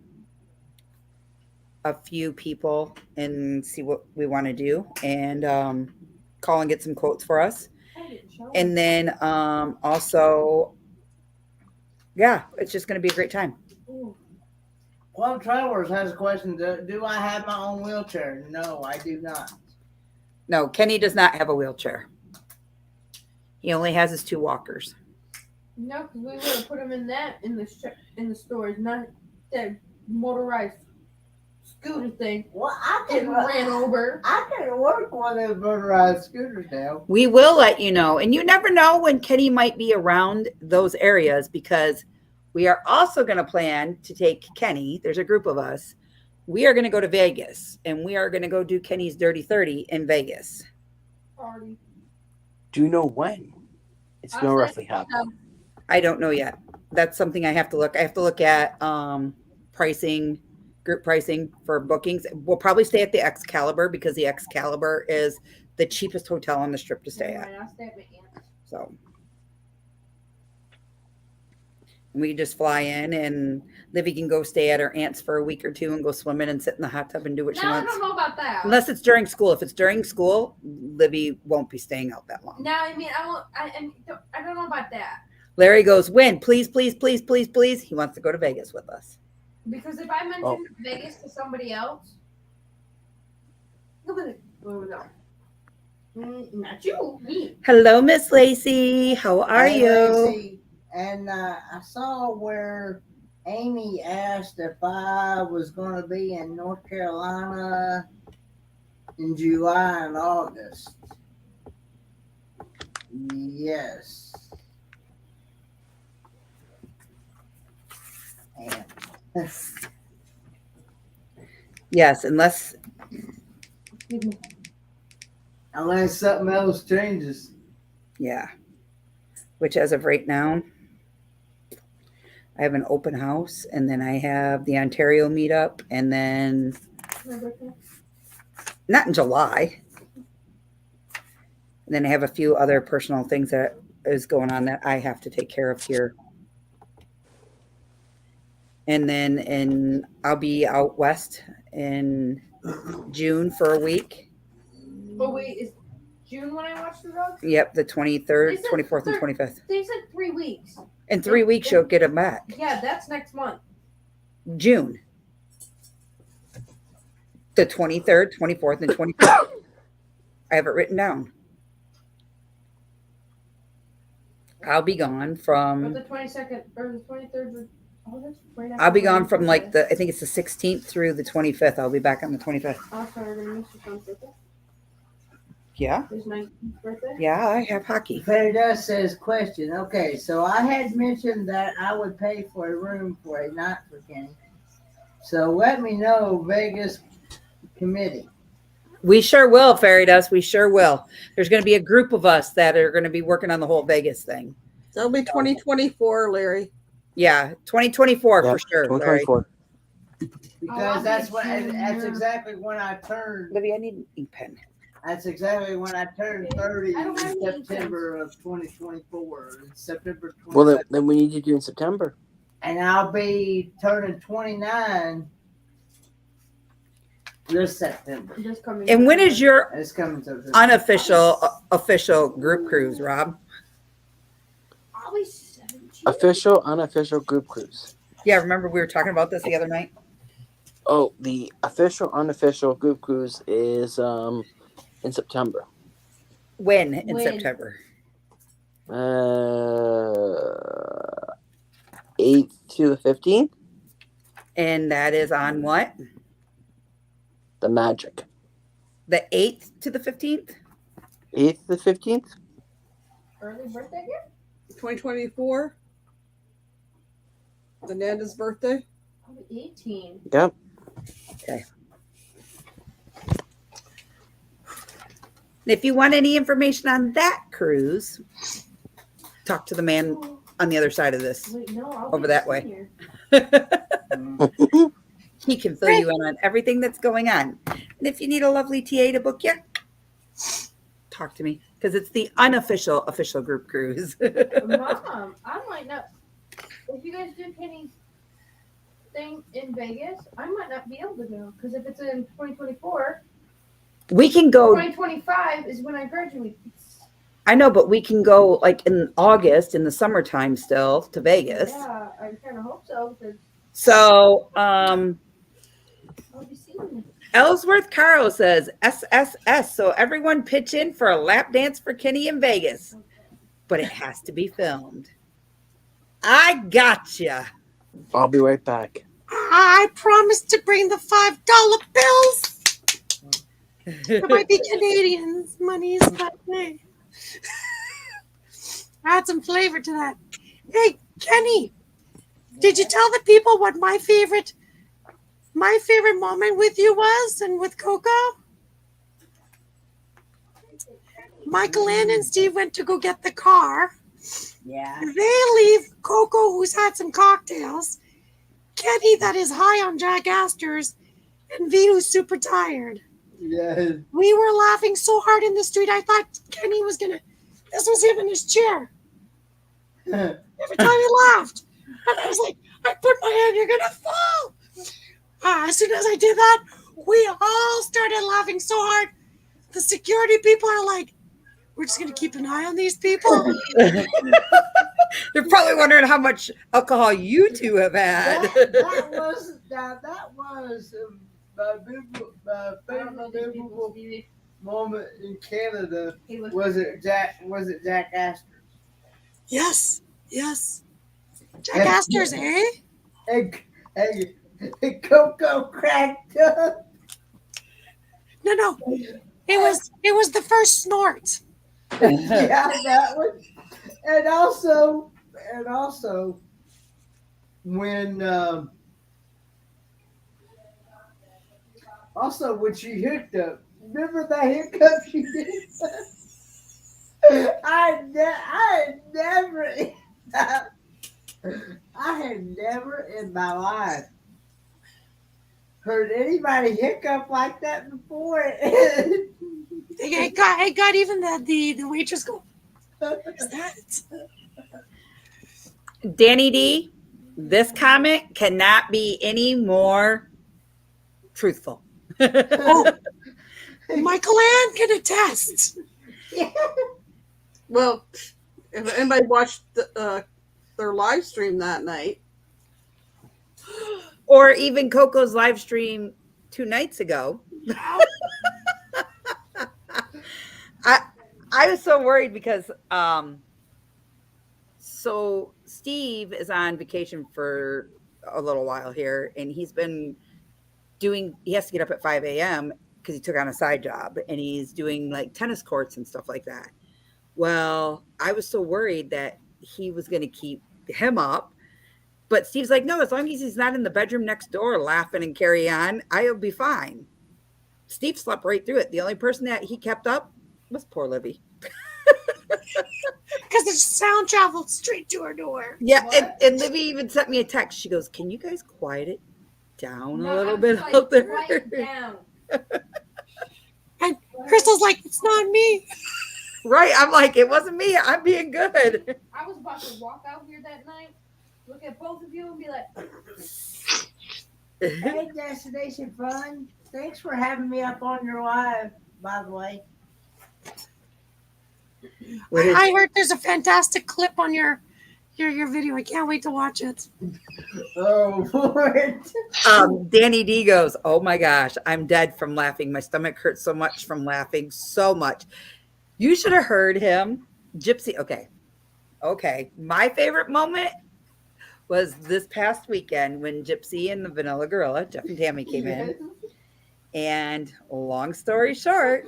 a few people and see what we want to do, and call and get some quotes for us. And then also, yeah, it's just going to be a great time. Club Travelers has a question. Do I have my own wheelchair? No, I do not. No, Kenny does not have a wheelchair. He only has his 2 walkers. No, because we would have put them in the stores, not there. motorized scooter thing. Well, I Getting can ran over. I can work one of those motorized scooters now. We will let you know. And you never know when Kenny might be around those areas, because we are also going to plan to take Kenny. There's a group of us. We are going to go to Vegas, and we are going to go do Kenny's Dirty 30 in Vegas. Already. Do you know when it's going to roughly happen? I don't know yet. That's something I have to look. I have to look at pricing, group pricing for bookings. We'll probably stay at the Excalibur, because the Excalibur is the cheapest hotel on the strip to stay at. I'll stay at my aunt's. So we just fly in, and Livy can go stay at her aunt's for a week or two and go swimming and sit in the hot tub and do what she No, I wants. don't know about that. Unless it's during school. If it's during school, Livy won't be staying out that long. No, I mean, I won't. I don't know about that. Larry goes, when? Please, please, please, please, please. He wants to go to Vegas with us. Because if I mention Vegas to somebody else, nobody. Where we go? Not you, me. Hello, Miss Lacey. How are Hey, you? Lacey, and I saw where Amy asked if I was going to be in North Carolina in July and August. Yes. And Yes, unless unless something else changes. yeah. Which as of right now, I have an open house, and then I have the Ontario meetup, and then not in July. And then I have a few other personal things that is going on that I have to take care of here. And then I'll be out west in June for a week. Oh wait, is June when I watch the dog? Yep, the 23rd, They said 24th, and third. 25th. They said 3 weeks. In 3 weeks, you'll get them back. Yeah, that's next month. June. The 23rd, 24th, and 25th. I have it written down. I'll be gone Or from, the 22nd or the 23rd. Oh, that's right after I'll be gone from Christmas. like I think it's the 16th through the 25th. I'll be back on the 25th. Oh, sorry, we're gonna miss your son's birthday. Yeah. His 19th birthday. Yeah, I have hockey. Fairy Dust says, question. Okay, so I had mentioned that I would pay for a room for a night for Kenny. So let me know, Vegas committee. We sure will, Fairy Dust. We sure will. There's going to be a group of us that are going to be working on the whole Vegas thing. That'll be 2024, Larry. Yeah, 2024 Yeah, for sure, Larry. 2024. Because that's exactly when I turned. Libby, I need an ink pen. That's exactly when I turned 30 I don't have in any September of 2024. September 20. Well, then we need to do in September. And I'll be turning 29 this September. Just coming. And when is your It's coming to this. official group cruise, Rob? I'll be 17. Official, unofficial group cruise. Yeah, remember we were talking about this the other night? Oh, the official, unofficial group cruise is in September. When in When? September? 8th to the 15th. And that is on what? The Magic. The 8th to the 15th? 8th to the 15th. Early birthday gift? 2024. The Nanda's birthday. I'll be 18. Yep. If you want any information on that cruise, talk to the man on the other side of this. Wait, no, I'll Over be that a way. senior. He can fill you in on everything that's going on. And if you need a lovely TA to book you, talk to me, because it's the unofficial official group cruise. Mom, I might not. If you guys do Kenny's thing in Vegas, I might not be able to go because if it's in 2024, We can go, 2025 is when I graduate. I know, but we can go like in August in the summertime still to Vegas. Yeah, I kind of hope so because So, I'll be seeing you. Ellsworth Caro says SSS. So everyone pitch in for a lap dance for Kenny in Vegas, but it has to be filmed. I gotcha. I'll be right back. I promised to bring the $5 bills. It might be Canadians' monies, but hey. Add some flavor to that. Hey, Kenny, did you tell the people what my favorite moment with you was and with Coco? Michael Ann and Steve went to go get the car. Yeah. They leave Coco, who's had some cocktails, Kenny, that is high on Jack Astor's, and V, who's super tired. Yes. We were laughing so hard in the street, I thought Kenny was gonna. This was him in his chair. Every time he laughed. And I was like, I put my hand, you're gonna fall. As soon as I did that, we all started laughing so hard. The security people are like, we're just gonna keep an eye on these people. They're probably wondering how much alcohol you two have had. That was my favorite memorable moment in Canada. Was it Jack Astor? Yes. Jack Astor's, eh? And Coco cracked up. No. It was the first snort. Yeah, that one. And also when when she hooked up. Remember that hiccup she did? I had never in my life heard anybody hiccup like that before. It got even the waitress go, what's that? Danny D, this comment cannot be any more truthful. Oh, Michael Ann can attest. Well, if anybody watched their live stream that night, Or even Coco's live stream 2 nights ago. I was so worried because so Steve is on vacation for a little while here, and he has to get up at 5 a.m. because he took on a side job, and he's doing like tennis courts and stuff like that. Well, I was so worried that he was going to keep him up. But Steve's like, no, as long as he's not in the bedroom next door laughing and carry on, I'll be fine. Steve slept right through it. The only person that he kept up was poor Libby. Because the sound traveled straight to her door. Yeah, and Libby even sent me a text. She goes, can you guys quiet it down a little bit like, out there? quiet down. And Crystal's like, it's not me. Right. I'm like, it wasn't me. I'm being good. I was about to walk out here that night, look at both of you, and be like, Hey, Destination Fun. Thanks for having me up on your live, by the way. I heard there's a fantastic clip on your video. I can't wait to watch it. Oh, Lord. Danny D goes, oh my gosh, I'm dead from laughing. My stomach hurts so much from laughing so much. You should have heard him. Gypsy. Okay. My favorite moment was this past weekend when Gypsy and the Vanilla Gorilla, Jeff and Tammy, came in. And long story short,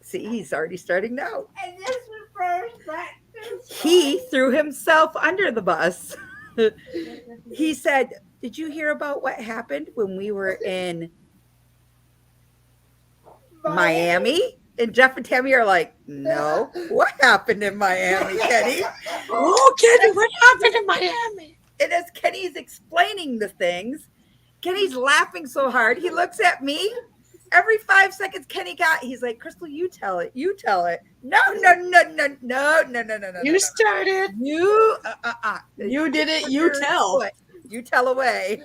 see, he's already starting now. And this refers back to He threw himself under the bus. He said, did you hear about what happened when we were in Miami? And Jeff and Tammy are like, no. What happened in Miami, Kenny? Oh, Kenny, what happened in Miami? And as Kenny's explaining the things, Kenny's laughing so hard. He looks at me. Every 5 seconds, he's like, Crystal, you tell it. You tell it. No. You started. You did it. You tell. You tell away.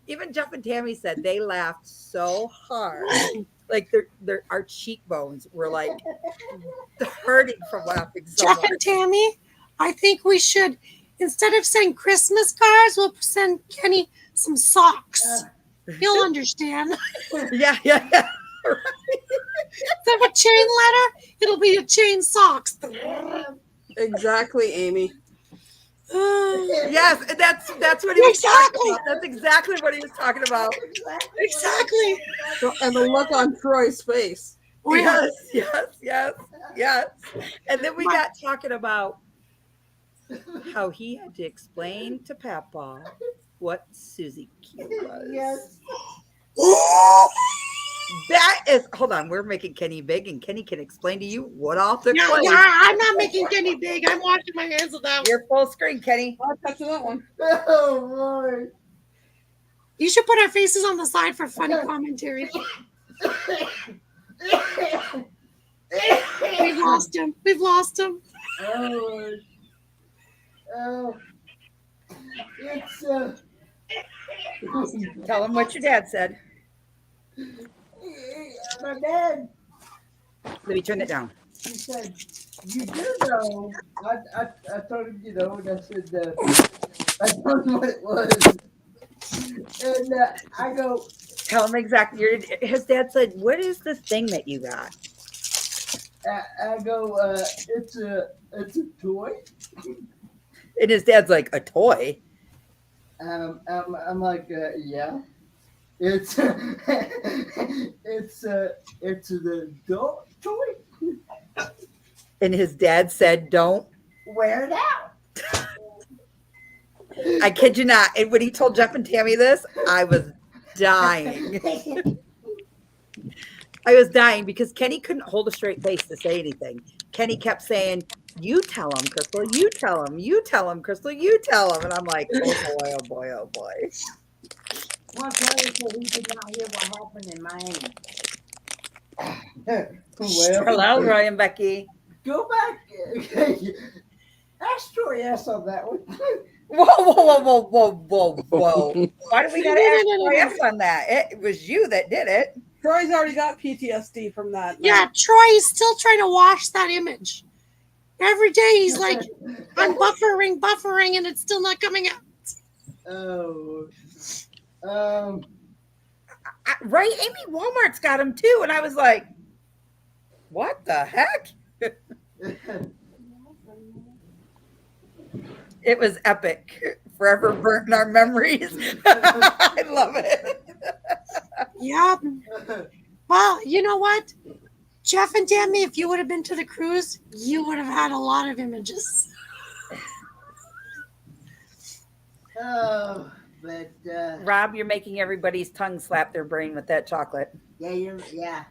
Even Jeff and Tammy said they laughed so hard. Like our cheekbones were like hurting from laughing so Jeff hard. and Tammy, I think we should, instead of sending Christmas cards, we'll send Kenny some socks. He'll understand. Yeah. Instead of a chain letter, it'll be a chain socks. Exactly, Amy. Yes, and that's what he was talking Exactly. about. That's exactly what he was talking about. Exactly. And the look on Troy's face. Oh, yeah. Yes. And then we got talking about how he had to explain to Papa what Susie Q was. Yes. That is, hold on, we're making Kenny big, and Kenny can explain to you what all took Yeah, place. I'm not making Kenny big. I'm washing my hands of that one. You're full screen, Kenny. I'll touch that one. Oh, Lord. You should put our faces on the side for funny commentary. We've lost him. We've lost him. Oh, Lord. Oh. It's, Tell him what your dad said. my dad, Let me turn it down. he said, you do know. I told him, you know, and I said, I told him what it was. And I go, Tell him exactly. His dad said, "What is this thing that you got?" I go, it's a toy. And his dad's like, "A toy?" I'm like, yeah. It's it's an adult toy. And his dad said, "Don't Wear it out." I kid you not." And when he told Jeff and Tammy this, I was dying. I was dying because Kenny couldn't hold a straight face to say anything. Kenny kept saying, "You tell him, Crystal. You tell him. You tell him, Crystal. You tell him." And I'm like, "Oh boy, oh boy, oh boy." One player said he did not hear what happened in Miami. Well, Hello, Roy and Becky. go back. Ask Troy S on that one. Whoa. Why do we got to ask Roy on that? It was you that did it. Troy's already got PTSD from that. Yeah, Troy is still trying to wash that image. Every day he's like, I'm buffering, and it's still not coming out. Oh. Right? Amy Walmart's got him too. And I was like, what the heck? It was epic. Forever burnt in our memories. I love it. Yeah. Well, you know what? Jeff and Tammy, if you would have been to the cruise, you would have had a lot of images. Oh, but Rob, you're making everybody's tongue slap their brain with that chocolate. yeah.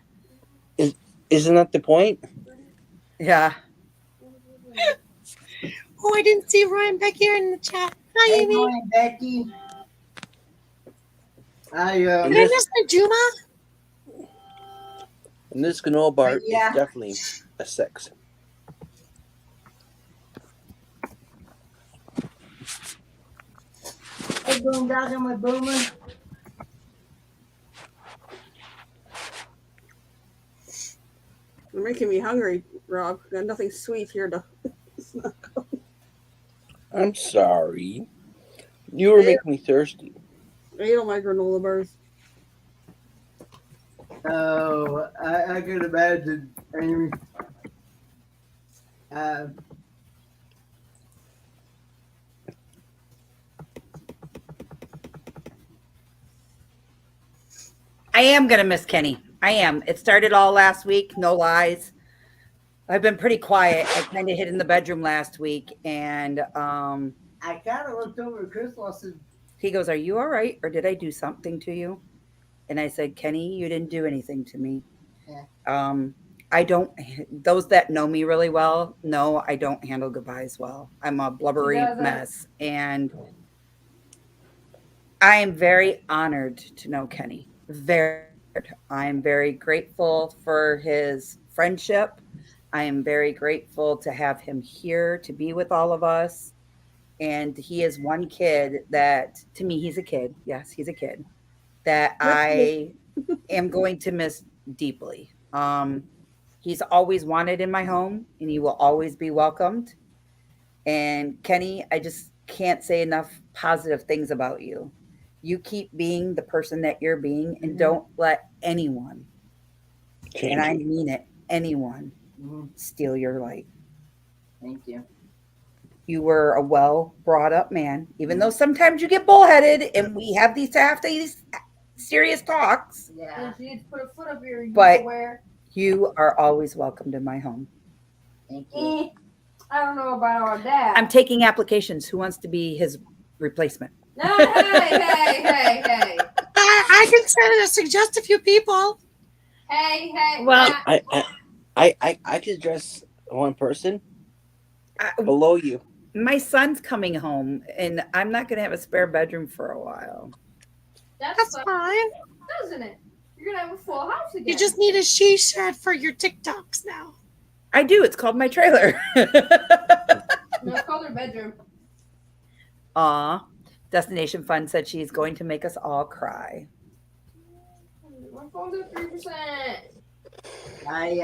Isn't that the point? Yeah. Oh, I didn't see Ryan back here in the chat. Hi, Hey, Amy. morning, Becky. Did I miss my Juma? And this granola bar Yeah. is definitely a 6. Hey, boondoggle, my boomer. You're making me hungry, Rob. Got nothing sweet here to snack on. I'm sorry. You were making me thirsty. I ate all my granola bars. Oh, I could imagine, Amy. I am going to miss Kenny. I am. It started all last week. No lies. I've been pretty quiet. I kind of hid in the bedroom last week. And I kind of looked over at Crystal. I said, he goes, "Are you all right? Or did I do something to you?" And I said, "Kenny, you didn't do anything to me." Yeah. I don't, those that know me really well, know I don't handle goodbyes well. I'm a blubbery mess. And I am very honored to know Kenny. I'm very grateful for his friendship. I am very grateful to have him here to be with all of us. And he is one kid that, to me, he's a kid. Yes, he's a kid that I am going to miss deeply. He's always wanted in my home, and he will always be welcomed. And Kenny, I just can't say enough positive things about you. You keep being the person that you're being, and don't let anyone, and I mean it, anyone, steal your light. thank you. You were a well brought up man, even though sometimes you get bullheaded and we have these serious talks. Yeah. And she needs to put a foot up here. But Where? you are always welcomed in my home. Thank you. I don't know about all that. I'm taking applications. Who wants to be his replacement? No, hey. I can suggest a few people. Hey. Well, I could address one person below you. My son's coming home, and I'm not going to have a spare bedroom for a while. That's fine. Doesn't it? You're gonna have a full house again. You just need a she shed for your TikToks now. I do. It's called my trailer. No, it's called her bedroom. Aw. Destination Fun said she's going to make us all cry. My phone's at 3%. I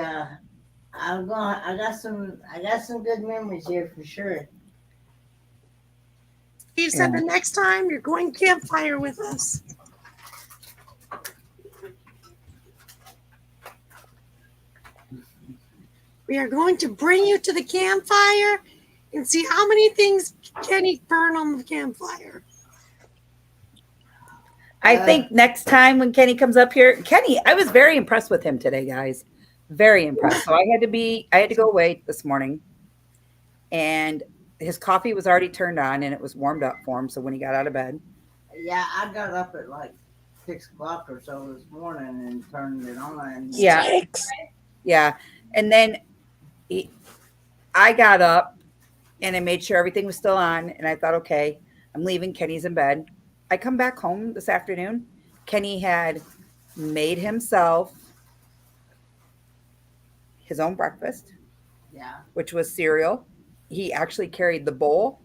got some good memories here for sure. Steve said the next time you're going campfire with us. We are going to bring you to the campfire and see how many things Kenny burn on the campfire. I think next time when Kenny comes up here, Kenny, I was very impressed with him today, guys. Very impressed. So I had to go away this morning, and his coffee was already turned on and it was warmed up for him. So when he got out of bed, Yeah, I got up at like 6 o'clock or so this morning and turned it on. yeah. And then I got up and I made sure everything was still on, and I thought, okay, I'm leaving. Kenny's in bed. I come back home this afternoon. Kenny had made himself his own breakfast, which was cereal. He actually carried the bowl,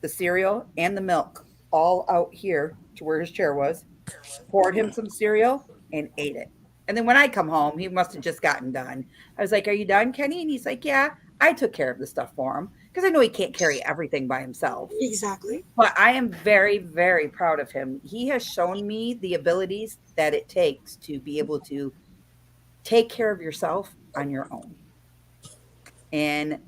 the cereal, and the milk all out here to where his chair was, poured him some cereal, and ate it. And then when I come home, he must have just gotten done. I was like, "Are you done, Kenny?" And he's like, "Yeah, I took care of the stuff for him," because I know he can't carry everything by himself. Exactly. But I am very, very proud of him. He has shown me the abilities that it takes to be able to take care of yourself on your own. And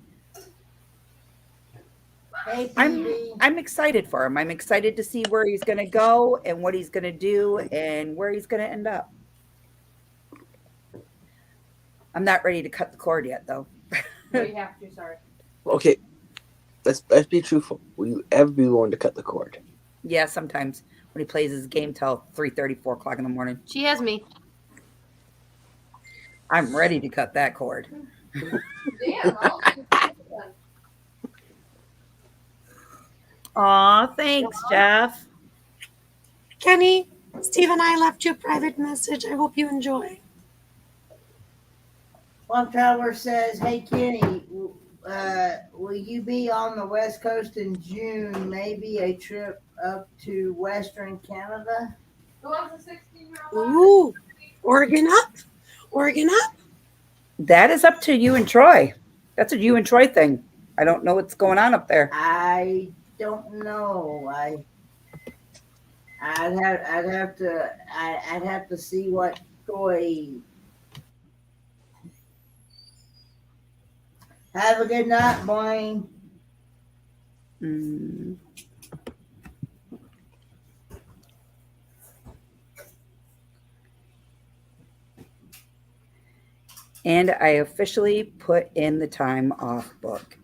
I'm excited for him. I'm excited to see where he's going to go and what he's going to do and where he's going to end up. I'm not ready to cut the cord yet, though. No, you have to. Sorry. Okay, let's be truthful. Will you ever be willing to cut the cord? Yeah, sometimes when he plays his game till 3:30, 4 o'clock in the morning. She has me. I'm ready to cut that cord. Damn. Aw, thanks, Jeff. Kenny, Steve and I left you a private message. I hope you enjoy. One traveler says, "Hey Kenny, will you be on the West Coast in June? Maybe a trip up to Western Canada?" Who wants a 16-year-old? Ooh, Oregon up. Oregon up. That is up to you and Troy. That's a you and Troy thing. I don't know what's going on up there. I don't know. I'd have to see what Troy. Have a good night, Blaine. And I officially put in the time off book.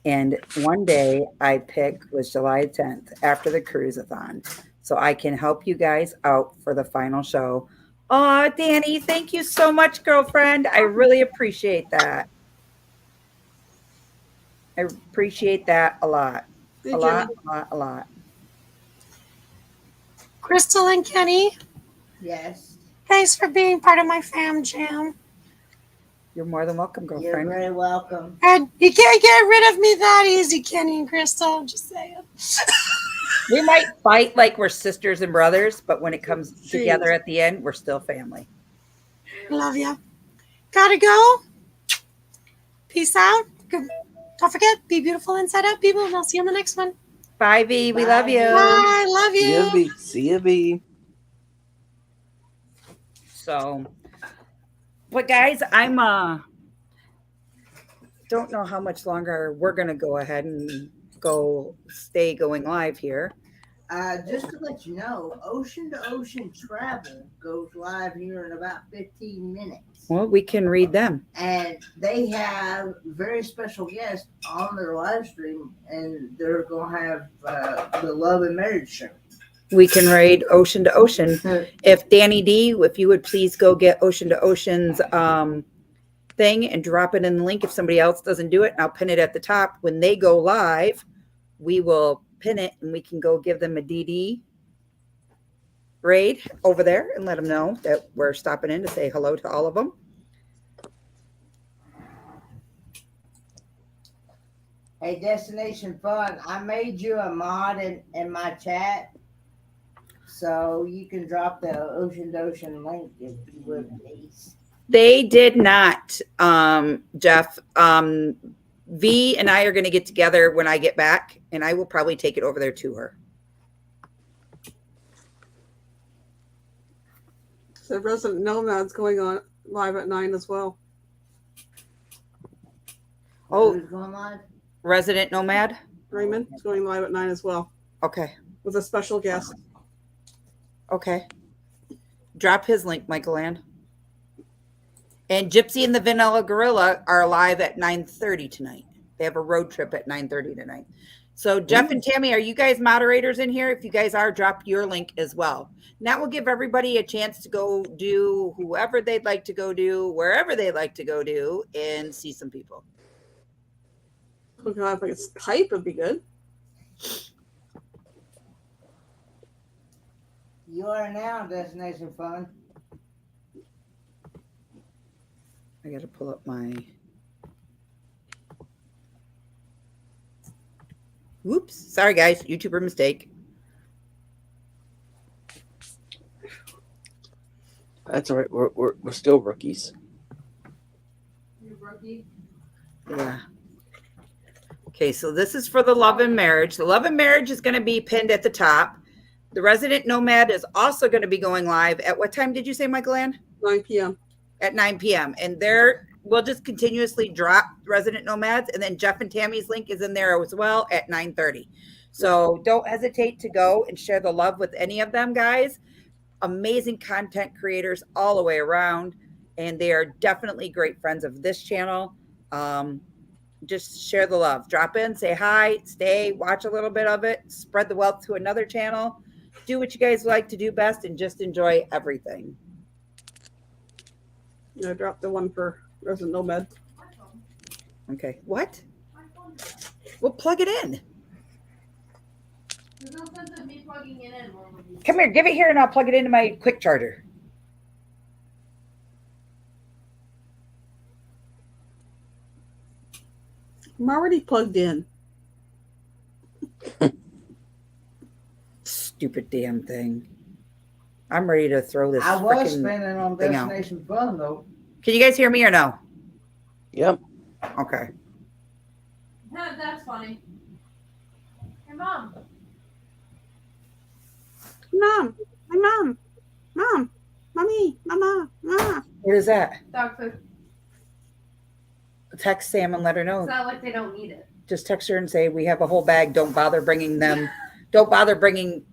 And one day I picked was July 10th after the cruise-a-thon. So I can help you guys out for the final show. Oh, Danny, thank you so much, girlfriend. I really appreciate that. I appreciate that a lot. A lot. Crystal and Kenny, Yes. thanks for being part of my fam jam. You're more than welcome, You're girlfriend. very welcome. And you can't get rid of me that easy, Kenny and Crystal. Just saying. We might fight like we're sisters and brothers, but when it comes together at the end, we're still family. Love ya. Gotta go. Peace out. Don't forget, be beautiful inside out, people, and I'll see you on the next one. Bye, V. We love you. Bye. Love you. See ya, B. So, but guys, I'm don't know how much longer we're gonna go ahead and stay going live here. Just to let you know, Ocean to Ocean Travel goes live here in about 15 minutes. Well, we can read them. And they have very special guests on their live stream, and they're going to have the Love and Marriage show. We can read Ocean to Ocean. If Danny D, if you would please go get Ocean to Ocean's thing and drop it in the link if somebody else doesn't do it. I'll pin it at the top. When they go live, we will pin it and we can go give them a DD raid over there and let them know that we're stopping in to say hello to all of them. Hey, Destination Fun, I made you a mod in my chat, so you can drop the Ocean to Ocean link if you would, please. They did not, Jeff. V and I are going to get together when I get back, and I will probably take it over there to her. So Resident Nomad's going on live at 9 as well. Oh, Who's going live? Resident Nomad? Raymond is going live at 9 as well Okay. with a special guest. Okay. Drop his link, Michael Ann. And Gypsy and the Vanilla Gorilla are live at 9:30 tonight. They have a road trip at 9:30 tonight. So Jeff and Tammy, are you guys moderators in here? If you guys are, drop your link as well. And that will give everybody a chance to go do whoever they'd like to go do, wherever they'd like to go do, and see some people. Look, if I could Skype, would be good. You are now Destination Fun. I got to pull up my... Whoops. Sorry, guys. YouTuber mistake. That's all right. We're still rookies. You rookie. Yeah. Okay, so this is for the Love and Marriage. The Love and Marriage is going to be pinned at the top. The Resident Nomad is also going to be going live. At what time did you say, Michael Ann? 9 p.m. At 9 p.m. And we'll just continuously drop Resident Nomads. And then Jeff and Tammy's link is in there as well at 9:30. So don't hesitate to go and share the love with any of them, guys. Amazing content creators all the way around. And they are definitely great friends of this channel. Just share the love. Drop in, say hi, stay, watch a little bit of it, spread the wealth to another channel. Do what you guys like to do best and just enjoy everything. I dropped the one for Resident Nomad. Okay. What? Well, plug it in. There's no sense of me plugging it in. Come here, give it here and I'll plug it into my quick charger. I'm already plugged in. Stupid damn thing. I'm ready to throw this. I was frickin' spending on thing out. Destination Fun, though. Can you guys hear me or no? Yep. Okay. That's funny. Hey, Mom. Mom, my mom, mommy, mama. What is that? Dog food. Text Sam and let her know. It's not like they don't need it. Just text her and say, we have a whole bag. Don't bother bringing them. Don't bother bringing.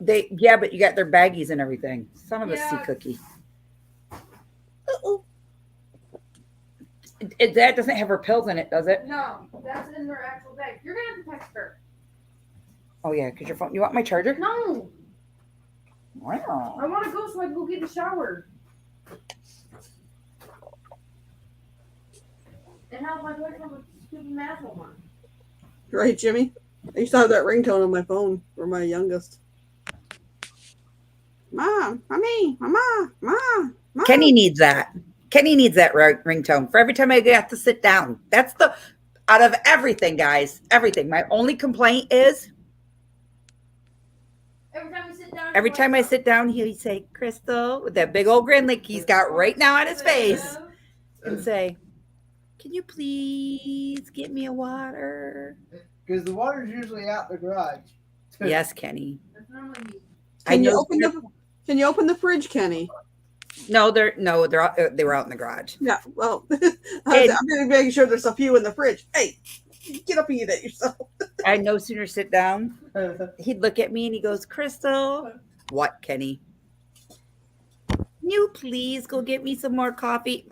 Yeah, but you got their baggies and everything. Son of a sea cookie. That doesn't have her pills in it, does it? No, that's in their actual bag. You're gonna have to text her. Oh yeah, because your phone. You want my charger? No, Wow. I want to go so I can go get a shower. And how my boy have a stupid math on? Right, Jimmy? I used to have that ringtone on my phone for my youngest. Mom, mommy, mama, mom. Kenny needs that. Kenny needs that ringtone for every time I have to sit down. That's the out of everything, guys. Everything. My only complaint is every time I sit down, he'll say, Crystal, with that big old grin like he's got right now on his face, and say, can you please get me a water? Because the water's usually out the garage. Yes, Kenny. That's normally me. Can you open the fridge, Kenny? No, they were out in the garage. Yeah, well, I'm making sure there's a few in the fridge. Hey, Get up and eat it yourself. I'd no sooner sit down, he'd look at me and he goes, Crystal, what, Kenny? Can you please go get me some more coffee?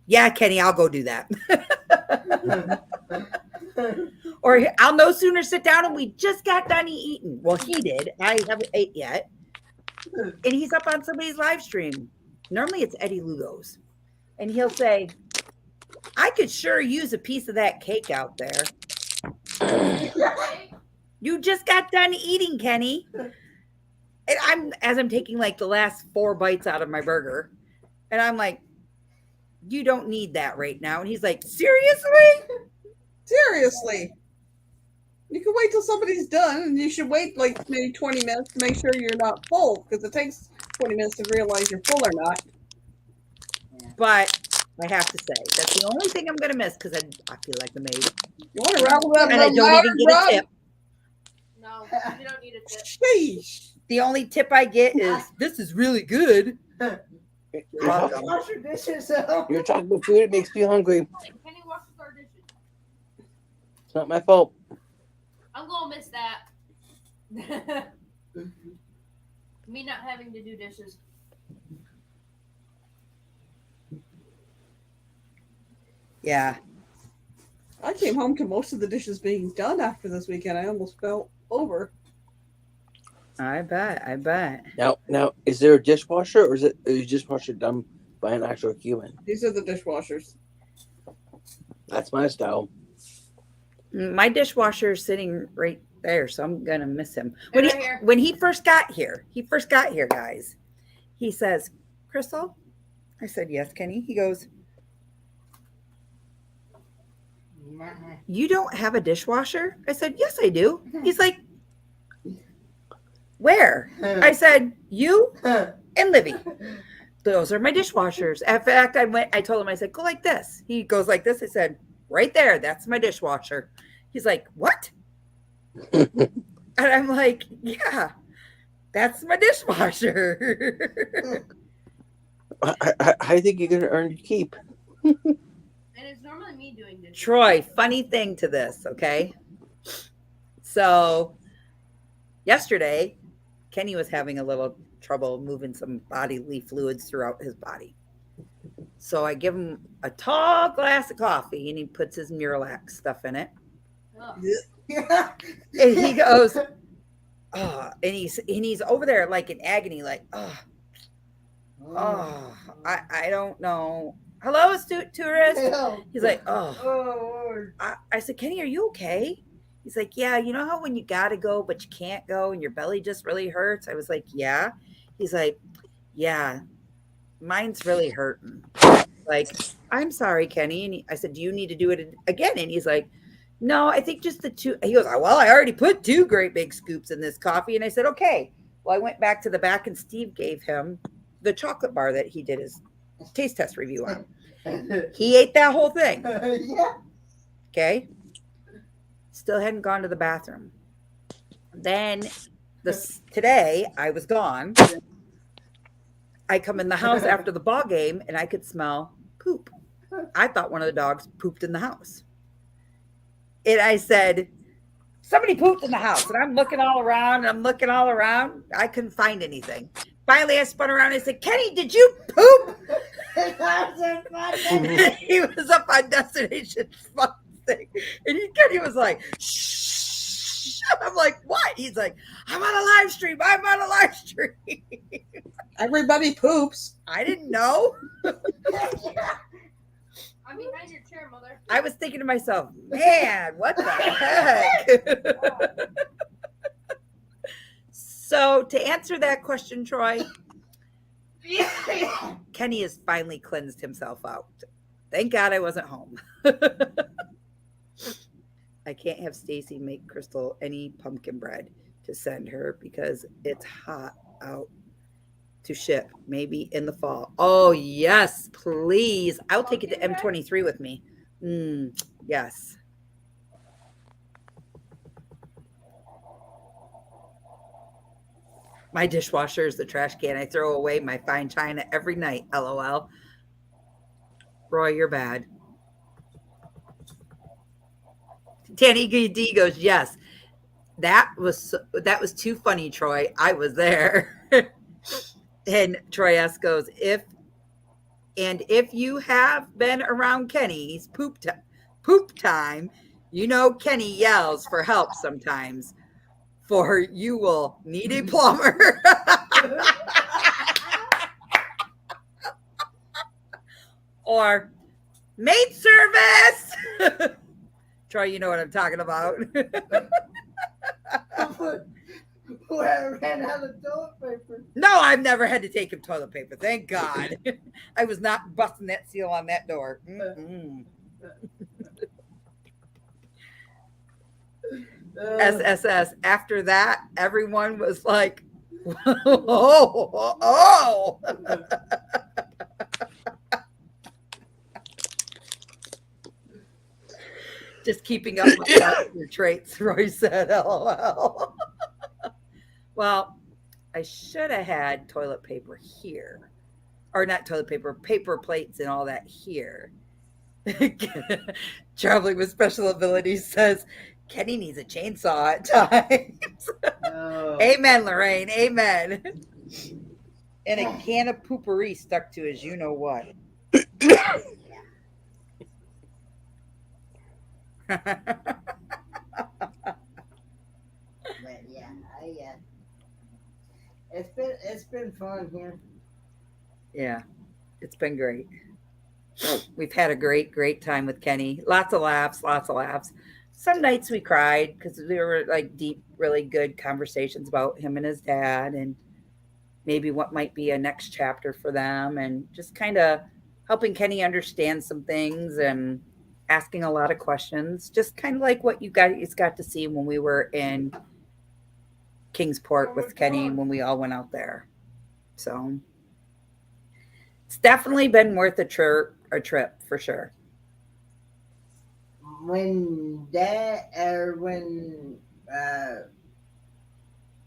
Yeah, Kenny, I'll go do that. Or I'll no sooner sit down and we just got done eating. Well, he did. I haven't ate yet. And he's up on somebody's live stream. Normally it's Eddie Lugo's. And he'll say, I could sure use a piece of that cake out there. You just got done eating, Kenny. And I'm taking like the last 4 bites out of my burger. And I'm like, you don't need that right now. And he's like, seriously? Seriously. You can wait till somebody's done, and you should wait like maybe 20 minutes to make sure you're not full, because it takes 20 minutes to realize you're full or not. But I have to say, that's the only thing I'm going to miss, because I feel like the maid. You want to rattle that And I don't even get a tip. No, you don't need a tip. Sheesh. The only tip I get is, this is really good. You're talking, Wash your dishes out. you're talking about food. It makes me hungry. Kenny washes our dishes. It's not my fault. I'm gonna miss that. Me not having to do dishes. Yeah. I came home to most of the dishes being done after this weekend. I almost fell over. I bet. Now, is there a dishwasher, or is a dishwasher done by an actual human? These are the dishwashers. That's my style. My dishwasher is sitting right there, so I'm gonna miss him. Right When he first got here, guys, he says, Crystal? I said, yes, Kenny. He goes, you don't have a dishwasher? I said, yes, I do. He's like, where? I said, you and Livy. Those are my dishwashers. In fact, I told him, I said, go like this. He goes like this. I said, right there, that's my dishwasher. He's like, what? And I'm like, yeah, that's my dishwasher. I think you're gonna earn your keep. And it's normally me doing dishes. Troy, funny thing to this, okay? So yesterday, Kenny was having a little trouble moving some bodily fluids throughout his body. So I give him a tall glass of coffee and he puts his Miralax stuff in it. Ugh. And he goes, oh, and he's over there like in agony, like, I don't know. Hello, tourist. He's like, I said, Kenny, are you okay? He's like, yeah, you know how when you gotta go, but you can't go and your belly just really hurts? I was like, yeah. He's like, yeah, mine's really hurting. Like, I'm sorry, Kenny. And I said, do you need to do it again? And he's like, no, I think just the 2. He goes, well, I already put 2 great big scoops in this coffee. And I said, okay. Well, I went back to the back and Steve gave him the chocolate bar that he did his taste test review on. He ate that whole thing. Yeah. Okay. Still hadn't gone to the bathroom. Then today I was gone. I come in the house after the ball game and I could smell poop. I thought one of the dogs pooped in the house. And I said, somebody pooped in the house. And I'm looking all around. I couldn't find anything. Finally, I spun around and I said, Kenny, did you poop? He was up on Destination Fun thing. And Kenny was like, shh. I'm like, what? He's like, I'm on a live stream. Everybody poops. I didn't know. I'm behind your chair, mother. I was thinking to myself, man, what the heck? So to answer that question, Troy, Kenny has finally cleansed himself out. Thank God I wasn't home. I can't have Stacy make Crystal any pumpkin bread to send her because it's hot out to ship, maybe in the fall. Oh, yes, please. I'll take it to M23 with me. Yes. My dishwasher is the trash can. I throw away my fine china every night. LOL. Roy, you're bad. Tanny D goes, yes. That was too funny, Troy. I was there. And Troy S goes, if you have been around Kenny's poop time, you know Kenny yells for help sometimes. For you will need a plumber. Or maid service. Troy, you know what I'm talking about. Where I ran out of toilet paper. No, I've never had to take him toilet paper. Thank God. I was not busting that seal on that door. SSS. After that, everyone was like, oh. Just keeping up with your traits, Roy said, LOL. Well, I should have had toilet paper here. Or not toilet paper, paper plates and all that here. Traveling with special abilities says, Kenny needs a chainsaw at times. Oh. Amen, Lorraine. Amen. And a can of poopery stuck to his you know what. But yeah, it's been fun here. Yeah, it's been great. We've had a great time with Kenny. Lots of laughs. Some nights we cried because there were like deep, really good conversations about him and his dad and maybe what might be a next chapter for them, and just kind of helping Kenny understand some things and asking a lot of questions, just kind of like what you guys got to see when we were in Kingsport with Kenny when we all went out there. So it's definitely been worth a trip for sure. When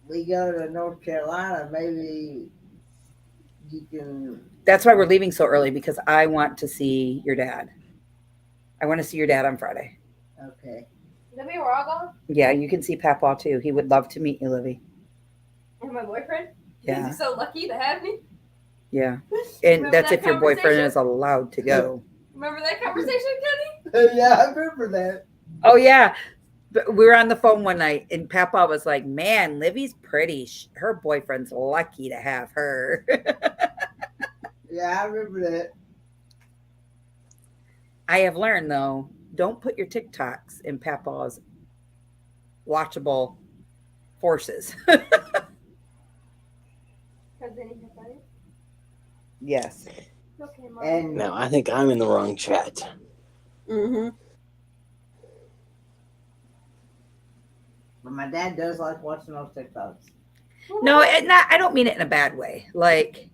we go to North Carolina, maybe you can. That's why we're leaving so early, because I want to see your dad. I want to see your dad on Friday. Okay. Does that mean we're all going? Yeah, you can see Papa too. He would love to meet you, Livy. And my boyfriend? Yeah. He's so lucky to have me. Yeah. And Remember that's that if your boyfriend conversation? is allowed to go. Remember that conversation, Kenny? Yeah, I remember that. Oh, yeah. But we were on the phone one night and Papa was like, man, Livy's pretty. Her boyfriend's lucky to have her. Yeah, I remember that. I have learned, though, don't put your TikToks in Papa's watchable forces. Because then he can find it. Yes. Okay, Mom. And No, I think I'm in the wrong chat. Mm-hmm. but my dad does like watching those TikToks. No, I don't mean it in a bad way. Like,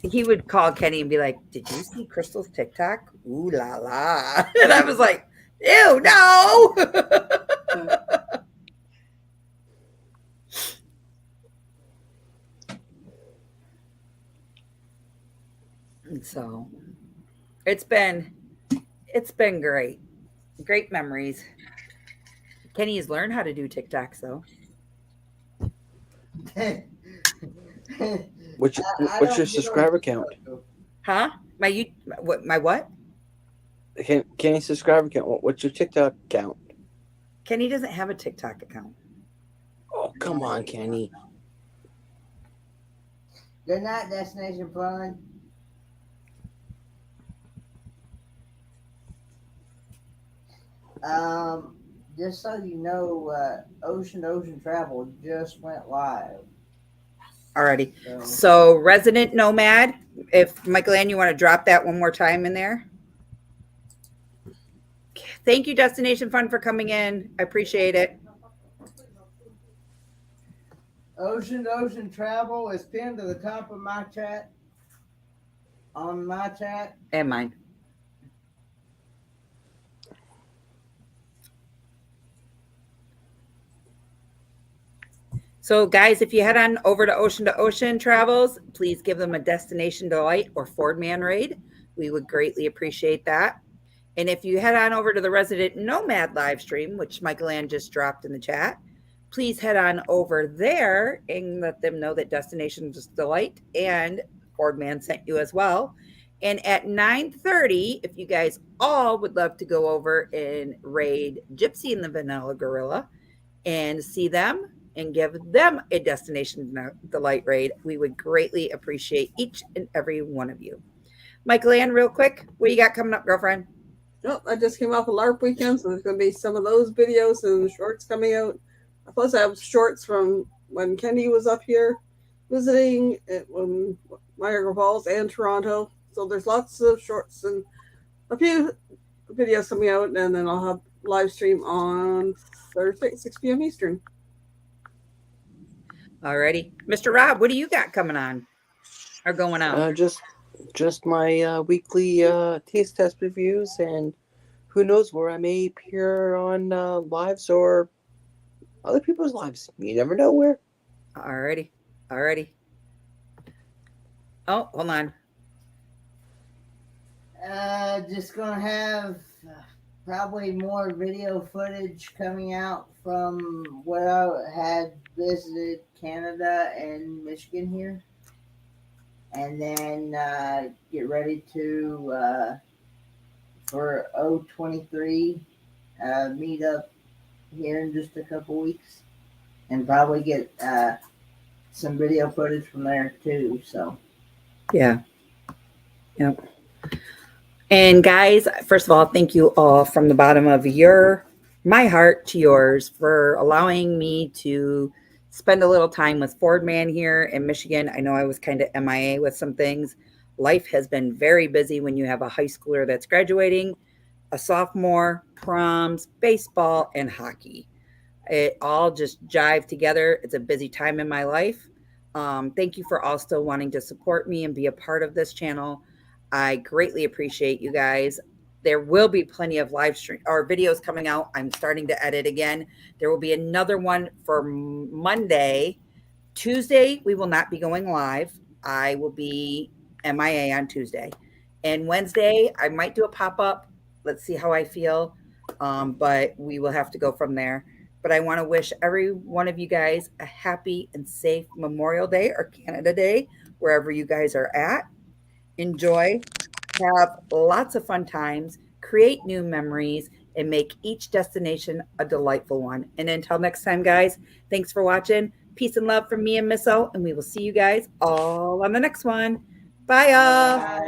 he would call Kenny and be like, did you see Crystal's TikTok? Ooh la la. And I was like, ew, no. And so it's been great. Great memories. Kenny has learned how to do TikToks though. What's your subscriber count? Huh? My what? Kenny's subscriber count. What's your TikTok count? Kenny doesn't have a TikTok account. Oh, come on, Kenny. Good night, Destination Fun. Just so you know, Ocean to Ocean Travel just went live. Alrighty. So Resident Nomad, if Michael Ann, you want to drop that one more time in there. Thank you, Destination Fun, for coming in. I appreciate it. Ocean to Ocean Travel is pinned to the top of my chat. On my chat. And mine. So, guys, if you head on over to Ocean Travels, please give them a Destination Delight or Fordman raid. We would greatly appreciate that. And if you head on over to the Resident Nomad live stream, which Michael Ann just dropped in the chat, please head on over there and let them know that Destination Delight and Fordman sent you as well. And at 9:30, if you guys all would love to go over and raid Gypsy and the Vanilla Gorilla and see them and give them a Destination Delight raid, we would greatly appreciate each and every one of you. Michael Ann, real quick, what you got coming up, girlfriend? Nope, I just came off a LARP weekend, so there's going to be some of those videos and shorts coming out. Plus, I have shorts from when Kenny was up here visiting at Niagara Falls and Toronto. So there's lots of shorts and a few videos coming out, and then I'll have live stream on Thursday at 6 p.m. Eastern. Alrighty. Mr. Rob, what do you got coming on or going on? Just my weekly taste test reviews, and who knows where I may appear on lives or other people's lives. You never know where. Alrighty. Oh, hold on. Just gonna have probably more video footage coming out from where I had visited Canada and Michigan here. And then get ready to for 023 meet up here in just a couple weeks, and probably get some video footage from there too. So yeah. Yep. And guys, first of all, thank you all from the bottom of my heart to yours for allowing me to spend a little time with Fordman here in Michigan. I know I was kind of MIA with some things. Life has been very busy when you have a high schooler that's graduating, a sophomore, proms, baseball, and hockey. It all just jive together. It's a busy time in my life. Thank you for all still wanting to support me and be a part of this channel. I greatly appreciate you guys. There will be plenty of live stream or videos coming out. I'm starting to edit again. There will be another one for Monday. Tuesday, we will not be going live. I will be MIA on Tuesday. And Wednesday, I might do a pop-up. Let's see how I feel. But we will have to go from there. But I want to wish every one of you guys a happy and safe Memorial Day or Canada Day, wherever you guys are at. Enjoy, have lots of fun times, create new memories, and make each destination a delightful one. And until next time, guys, thanks for watching. Peace and love from me and Miss O, and we will see you guys all on the next one. Bye, y'all. bye.